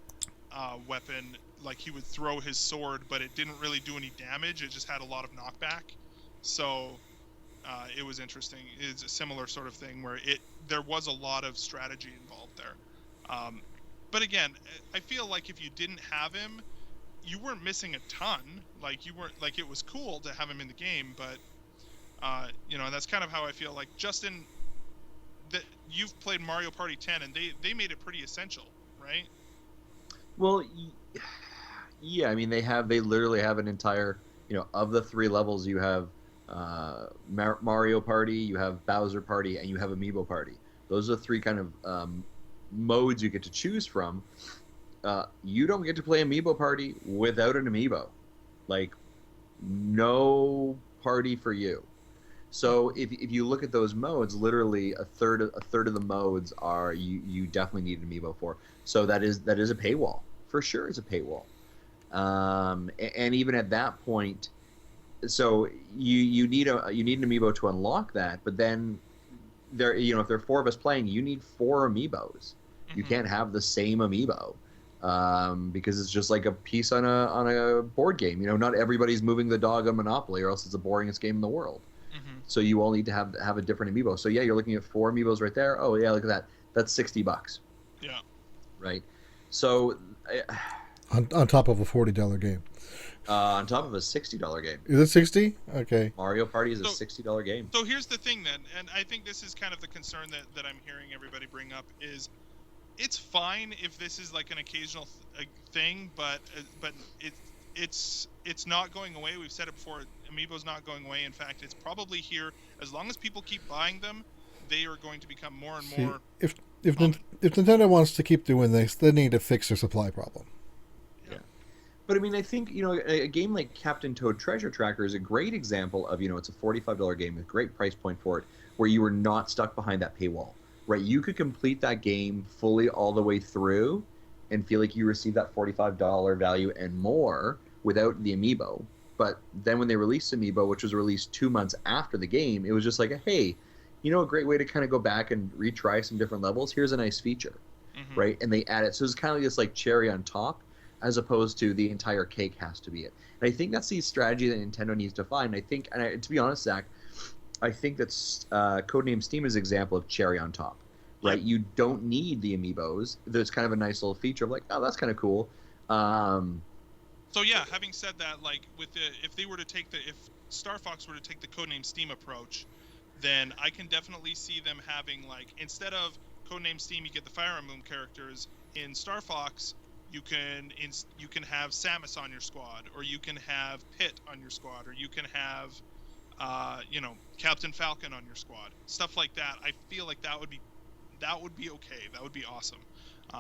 weapon. Like, he would throw his sword, but it didn't really do any damage. It just had a lot of knockback. So it was interesting. It's a similar sort of thing where there was a lot of strategy involved there. But again, I feel like if you didn't have him, you weren't missing a ton. Like, you weren't, like, it was cool to have him in the game, but and that's kind of how I feel. Like, Justin, that you've played Mario Party 10, and they made it pretty essential, right? Well, yeah, I mean they literally have an entire, of the 3 levels you have Mario Party, you have Bowser Party, and you have Amiibo Party. Those are the 3 kind of modes you get to choose from. You don't get to play Amiibo Party without an Amiibo. Like, no party for you. So if you look at those modes, literally a third of the modes are you definitely need an Amiibo for. So that is a paywall for sure. It's a paywall, and even at that point, so you need an Amiibo to unlock that. But then if there are 4 of us playing, you need 4 Amiibos. You can't have the same Amiibo. Because it's just like a piece on a board game. Not everybody's moving the dog on Monopoly, or else it's the boringest game in the world. So you all need to have a different Amiibo. So yeah, you're looking at 4 Amiibos right there. Oh yeah, look at that. That's $60. Yeah. Right. So on top of a $40 game. On top of a $60 game. Is it 60? Okay. Mario Party is a $60 game. So here's the thing then, and I think this is kind of the concern that I'm hearing everybody bring up is, it's fine if this is like an occasional thing, but it's not going away. We've said it before. Amiibo's not going away. In fact, it's probably here. As long as people keep buying them, they are going to become more and more. If Nintendo wants to keep doing this, they need to fix their supply problem. Yeah. But I mean, I think a game like Captain Toad Treasure Tracker is a great example of it's a $45 game with a great price point for it, where you were not stuck behind that paywall. Right, you could complete that game fully all the way through and feel like you received that $45 value and more without the Amiibo. But then when they released Amiibo, which was released 2 months after the game, it was just like, hey, a great way to kind of go back and retry some different levels. Here's a nice feature, right? And they add it. So it's kind of like this like cherry on top, as opposed to the entire cake has to be it. And I think that's the strategy that Nintendo needs to find. To be honest, Zach, I think that's Codename Steam is an example of cherry on top, right? You don't need the Amiibos. There's kind of a nice little feature of like, oh, that's kind of cool. So yeah, having said that, like if Star Fox were to take the Codename Steam approach, then I can definitely see them having, like, instead of Codename Steam, you get the Fire Emblem characters. In Star Fox, you can have Samus on your squad, or you can have Pit on your squad, or you can have Captain Falcon on your squad, stuff like that. I feel like that would be okay. That would be awesome,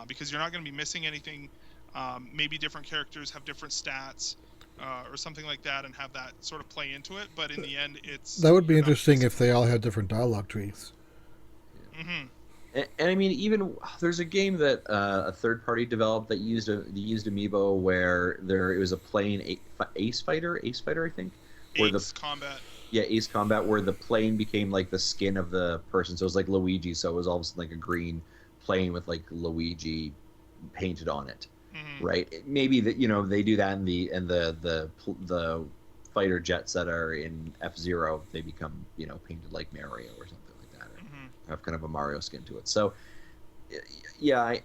because you're not going to be missing anything. Maybe different characters have different stats, or something like that, and have that sort of play into it. But in the end, that would be interesting if they all had different dialogue trees. Mm-hmm. And I mean, even there's a game that a third party developed that used Amiibo where it was a plane Ace Fighter, I think. Ace Combat. Yeah, Ace Combat, where the plane became like the skin of the person. So it was like Luigi, so it was all of a sudden like a green plane with like Luigi painted on it. Mm-hmm. Right? Maybe that they do that in the fighter jets that are in F-Zero, they become painted like Mario or something like that, or have kind of a Mario skin to it. So yeah,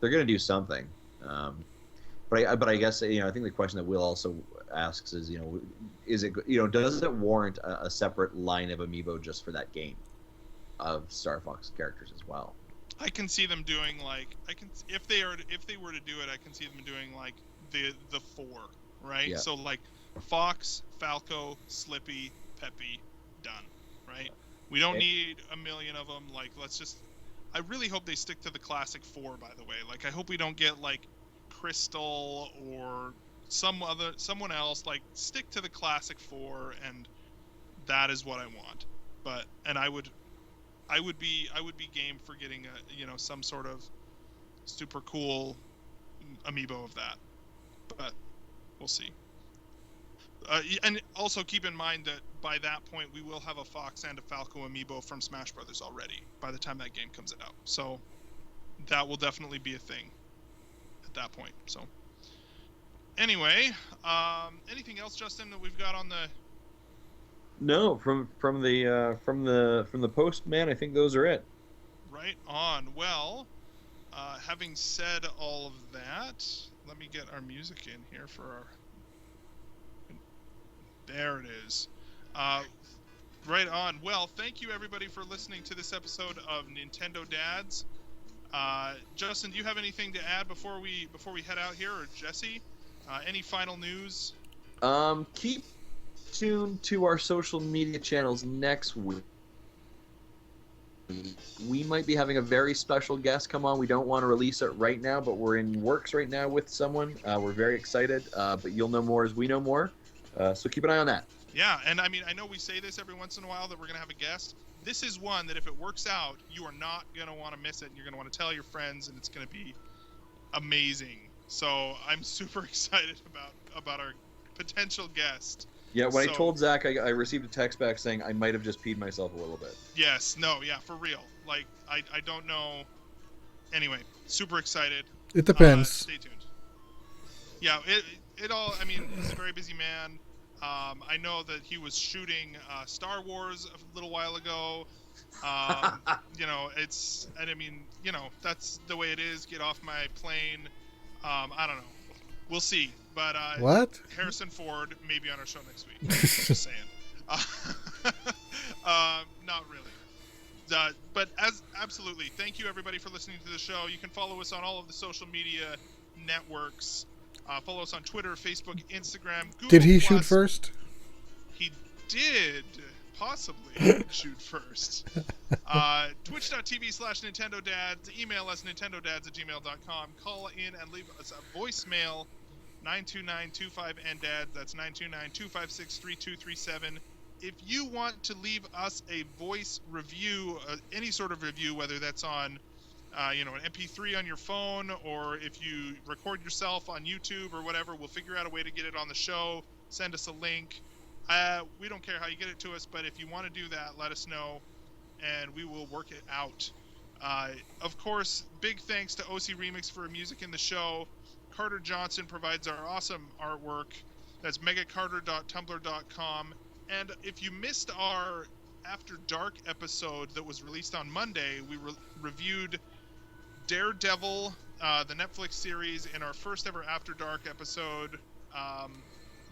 they're gonna do something. But I guess I think the question that Will also asks is is it does it warrant a separate line of Amiibo just for that game of Star Fox characters as well? I can see them doing if they were to do it, I can see them doing like the 4, right? Yeah. So like Fox, Falco, Slippy, Peppy, done, right? We don't need a million of them. Like, I really hope they stick to the classic 4, by the way. Like, I hope we don't get like Crystal or someone else. Like, stick to the classic 4, and that is what I want. And I would be game for getting some sort of super cool Amiibo of that, but we'll see. And also keep in mind that by that point we will have a Fox and a Falco Amiibo from Smash Brothers already by the time that game comes out. So that will definitely be a thing at that point. So anyway, anything else, Justin, that we've got on the? No, from the post, man, I think those are it. Right on. Well, having said all of that, let me get our music in here for our. There it is. Right on. Well, thank you everybody for listening to this episode of Nintendo Dads. Justin, do you have anything to add before we head out here, or Jesse? Any final news? Keep tuned to our social media channels next week. We might be having a very special guest come on. We don't want to release it right now, but we're in works right now with someone. We're very excited, but you'll know more as we know more. So keep an eye on that. Yeah, and I mean, I know we say this every once in a while that we're going to have a guest. This is one that if it works out, you are not going to want to miss it, and you're going to want to tell your friends, and it's going to be amazing. So I'm super excited about our potential guest. Yeah, when I told Zach, I received a text back saying I might have just peed myself a little bit. Yes, no, yeah, for real. Like, I don't know. Anyway, super excited. It depends. Stay tuned. Yeah, it all, I mean, he's a very busy man. I know that he was shooting Star Wars a little while ago. You know, and I mean, you know, that's the way it is. Get off my plane. I don't know. We'll see. But What? Harrison Ford may be on our show next week. Just saying. Not really. But absolutely, thank you everybody for listening to the show. You can follow us on all of the social media networks. Follow us on Twitter, Facebook, Instagram, Google+. Did he shoot first? He did possibly shoot first. Twitch.tv/Nintendo Dads. Email us nintendodads@gmail.com. Call in and leave us a voicemail 929-25-NDAD. That's 929-256-3237. If you want to leave us a voice review, any sort of review, whether that's on an MP3 on your phone, or if you record yourself on YouTube or whatever, we'll figure out a way to get it on the show. Send us a link. We don't care how you get it to us, but if you want to do that, let us know, and we will work it out. Of course, big thanks to OC Remix for music in the show. Carter Johnson provides our awesome artwork. That's megacarter.tumblr.com. And if you missed our After Dark episode that was released on Monday, we reviewed Daredevil, the Netflix series, in our first ever After Dark episode,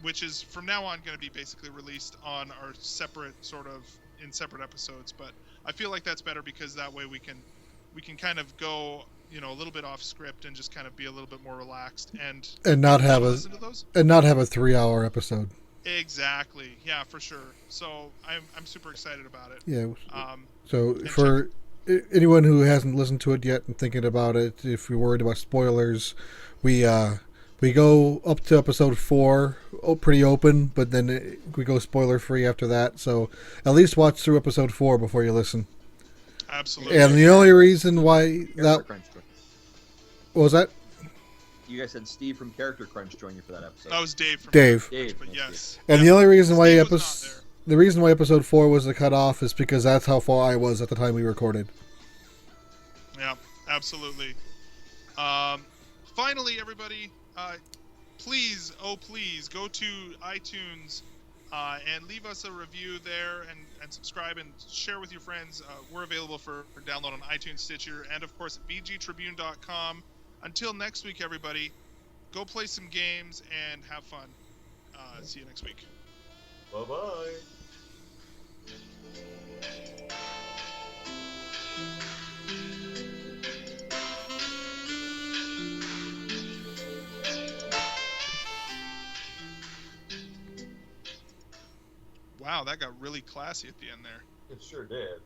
which is from now on going to be basically released on our separate episodes. But I feel like that's better because that way we can kind of go, a little bit off script and just kind of be a little bit more relaxed and not have a 3-hour episode. Exactly. Yeah, for sure. So I'm super excited about it. Yeah. So for anyone who hasn't listened to it yet and thinking about it, if you're worried about spoilers, we go up to episode 4 pretty open, but then we go spoiler free after that. So at least watch through episode 4 before you listen. Absolutely. And the only reason why that what was that? You guys said Steve from Character Crunch joined you for that episode. That was Dave from Dave. Crunch, but yes. And the only reason why the reason why episode 4 was the cutoff is because that's how far I was at the time we recorded. Yeah, absolutely. Finally, everybody, please go to iTunes and leave us a review there and subscribe and share with your friends. We're available for download on iTunes, Stitcher, and of course at VGTribune.com. Until next week, everybody, go play some games and have fun. See you next week. Bye-bye. Wow, that got really classy at the end there. It sure did.